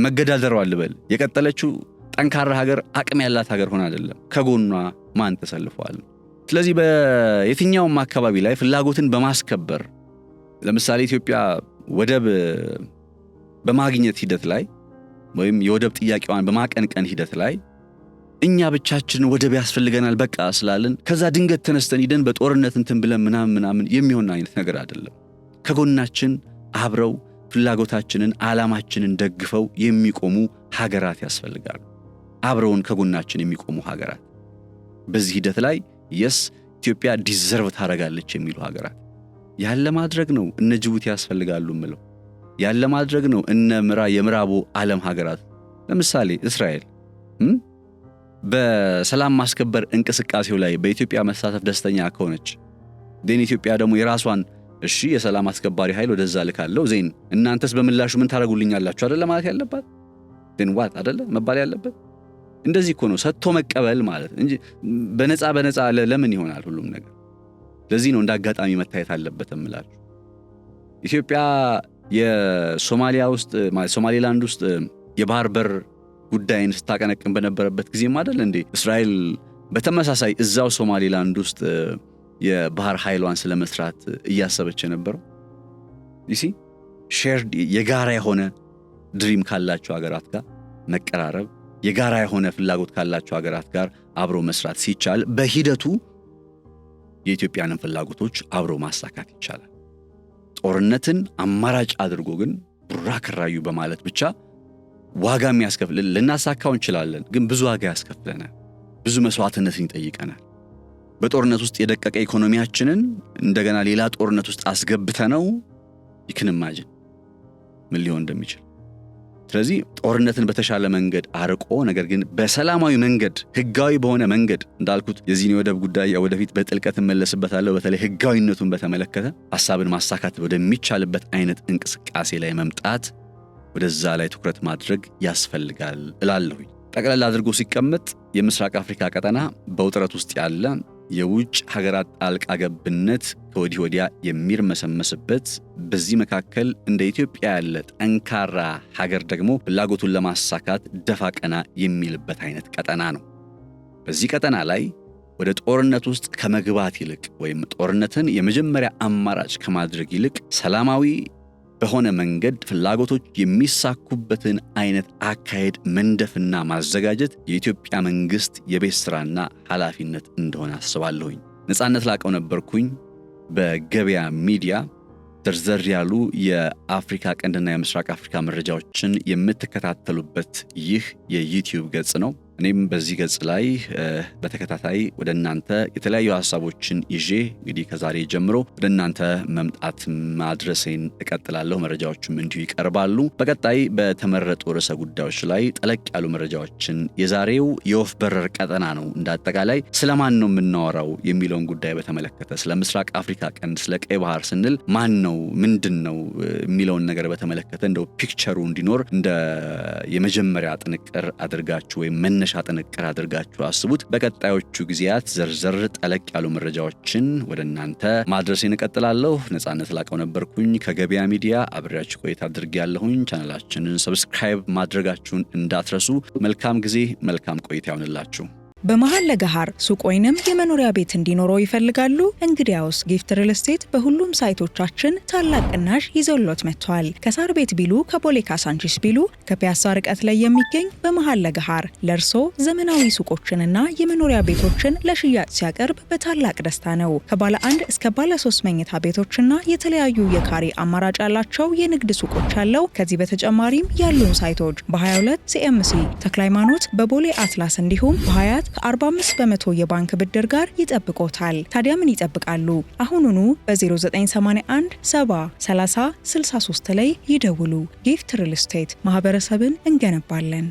መገዳደሯ ልበል የቀጠለችው ጠንካራ ሀገር፣ አቅም ያላት ሀገር ሆና አይደለም። ከጎኗ ማን ተሰልፈዋል? ስለዚህ በየትኛውም አካባቢ ላይ ፍላጎትን በማስከበር ለምሳሌ ኢትዮጵያ ወደብ በማግኘት ሂደት ላይ ወይም የወደብ ጥያቄዋን በማቀንቀን ሂደት ላይ እኛ ብቻችን ወደብ ያስፈልገናል በቃ ስላልን ከዛ ድንገት ተነስተን ሂደን በጦርነት እንትን ብለን ምናምን የሚሆን አይነት ነገር አይደለም። ከጎናችን አብረው ፍላጎታችንን ዓላማችንን ደግፈው የሚቆሙ ሀገራት ያስፈልጋሉ። አብረውን ከጎናችን የሚቆሙ ሀገራት በዚህ ሂደት ላይ ኢትዮጵያ ዲዘርቭ ታረጋለች የሚሉ ሀገራት ያለ ማድረግ ነው። እነ ጅቡቲ ያስፈልጋሉ ምለው ያለ ማድረግ ነው። የምዕራቡ ዓለም ሀገራት ለምሳሌ እስራኤል በሰላም ማስከበር እንቅስቃሴው ላይ በኢትዮጵያ መሳተፍ ደስተኛ ከሆነች ኢትዮጵያ ደግሞ የራሷን የሰላም አስከባሪ ኃይል ወደዛ ልካለው እናንተስ በምላሹ ምን ታረጉልኛላችሁ አይደለ ማለት ያለባት ዋት አይደለ መባል ያለበት። እንደዚህ እኮ ነው ሰጥቶ መቀበል ማለት እንጂ በነፃ ለምን ይሆናል ሁሉም ነገር። ለዚህ ነው እንዳጋጣሚ መታየት አለበት እምላችሁ። ኢትዮጵያ የሶማሊያ ውስጥ ሶማሌላንድ ውስጥ የባህር በር ጉዳይን ስታቀነቅን በነበረበት ጊዜም አይደል እንዴ እስራኤል በተመሳሳይ እዛው ሶማሌላንድ ውስጥ የባህር ኃይሏን ስለመስራት እያሰበች የነበረው? ይሲ ሼርድ የጋራ የሆነ ድሪም ካላቸው ሀገራት ጋር መቀራረብ፣ የጋራ የሆነ ፍላጎት ካላቸው ሀገራት ጋር አብሮ መስራት ሲቻል በሂደቱ የኢትዮጵያንን ፍላጎቶች አብሮ ማሳካት ይቻላል። ጦርነትን አማራጭ አድርጎ ግን ቡራ ከራዩ በማለት ብቻ ዋጋ የሚያስከፍል ልናሳካው እንችላለን፣ ግን ብዙ ዋጋ ያስከፍለናል፣ ብዙ መስዋዕትነትን ይጠይቀናል። በጦርነት ውስጥ የደቀቀ ኢኮኖሚያችንን እንደገና ሌላ ጦርነት ውስጥ አስገብተነው ይክንማጅን ምን ሊሆን እንደሚችል። ስለዚህ ጦርነትን በተሻለ መንገድ አርቆ ነገር ግን በሰላማዊ መንገድ ህጋዊ በሆነ መንገድ እንዳልኩት የዚህን የወደብ ጉዳይ ወደፊት በጥልቀት መለስበታለሁ። በተለይ ህጋዊነቱን በተመለከተ ሐሳብን ማሳካት ወደሚቻልበት አይነት እንቅስቃሴ ላይ መምጣት፣ ወደዛ ላይ ትኩረት ማድረግ ያስፈልጋል እላለሁ። ጠቅላላ አድርጎ ሲቀመጥ የምስራቅ አፍሪካ ቀጠና በውጥረት ውስጥ ያለ የውጭ ሀገራት ጣልቃ ገብነት ከወዲህ ወዲያ የሚርመሰመስበት፣ በዚህ መካከል እንደ ኢትዮጵያ ያለ ጠንካራ ሀገር ደግሞ ፍላጎቱን ለማሳካት ደፋ ቀና የሚልበት አይነት ቀጠና ነው። በዚህ ቀጠና ላይ ወደ ጦርነት ውስጥ ከመግባት ይልቅ ወይም ጦርነትን የመጀመሪያ አማራጭ ከማድረግ ይልቅ ሰላማዊ በሆነ መንገድ ፍላጎቶች የሚሳኩበትን አይነት አካሄድ መንደፍና ማዘጋጀት የኢትዮጵያ መንግስት የቤት ስራና ኃላፊነት እንደሆነ አስባለሁኝ። ነጻነት ላቀው ነበርኩኝ። በገበያ ሚዲያ ዘርዘር ያሉ የአፍሪካ ቀንድና የምስራቅ አፍሪካ መረጃዎችን የምትከታተሉበት ይህ የዩቲዩብ ገጽ ነው። እኔም በዚህ ገጽ ላይ በተከታታይ ወደ እናንተ የተለያዩ ሐሳቦችን ይዤ እንግዲህ ከዛሬ ጀምሮ ወደ እናንተ መምጣት ማድረሴን እቀጥላለሁ። መረጃዎችም እንዲሁ ይቀርባሉ። በቀጣይ በተመረጡ ርዕሰ ጉዳዮች ላይ ጠለቅ ያሉ መረጃዎችን የዛሬው የወፍ በረር ቀጠና ነው እንዳጠቃላይ ስለማን ነው የምናወራው የሚለውን ጉዳይ በተመለከተ ስለ ምስራቅ አፍሪካ ቀንድ ስለ ቀይ ባህር ስንል ማን ነው ምንድን ነው የሚለውን ነገር በተመለከተ እንደው ፒክቸሩ እንዲኖር እንደ የመጀመሪያ ጥንቅር አድርጋችሁ ወይም መነሻ ጥንቅር አድርጋችሁ አስቡት። በቀጣዮቹ ጊዜያት ዘርዘር ጠለቅ ያሉ መረጃዎችን ወደ እናንተ ማድረሴን እቀጥላለሁ። ነጻነት ላቀው ነበርኩኝ ከገበያ ሚዲያ አብሬያችሁ ቆይታ አድርጌያለሁኝ። ቻናላችንን ሰብስክራይብ ማድረጋችሁን እንዳትረሱ። መልካም ጊዜ፣ መልካም ቆይታ ይሁንላችሁ። በመሃል ለገሃር ሱቅ ወይንም የመኖሪያ ቤት እንዲኖረው ይፈልጋሉ? እንግዲያውስ ጊፍት ሪል ስቴት በሁሉም ሳይቶቻችን ታላቅ ቅናሽ ይዘውሎት መጥቷል። ከሳር ቤት ቢሉ፣ ከቦሌ ካሳንቺስ ቢሉ፣ ከፒያሳ ርቀት ላይ የሚገኝ በመሃል ለገሃር ለርሶ ዘመናዊ ሱቆችንና የመኖሪያ ቤቶችን ለሽያጭ ሲያቀርብ በታላቅ ደስታ ነው። ከባለ 1 እስከ ባለ 3 መኝታ ቤቶችና የተለያዩ የካሬ አማራጭ ያላቸው የንግድ ሱቆች አለው። ከዚህ በተጨማሪም ያሉን ሳይቶች በ22 ሲኤምሲ ተክለ ሃይማኖት፣ በቦሌ አትላስ እንዲሁም በሀያት ከ45 በመቶ የባንክ ብድር ጋር ይጠብቆታል። ታዲያ ምን ይጠብቃሉ? አሁኑኑ በ0981 70 30 63 ላይ ይደውሉ። ጊፍት ሪል ስቴት ማህበረሰብን እንገነባለን።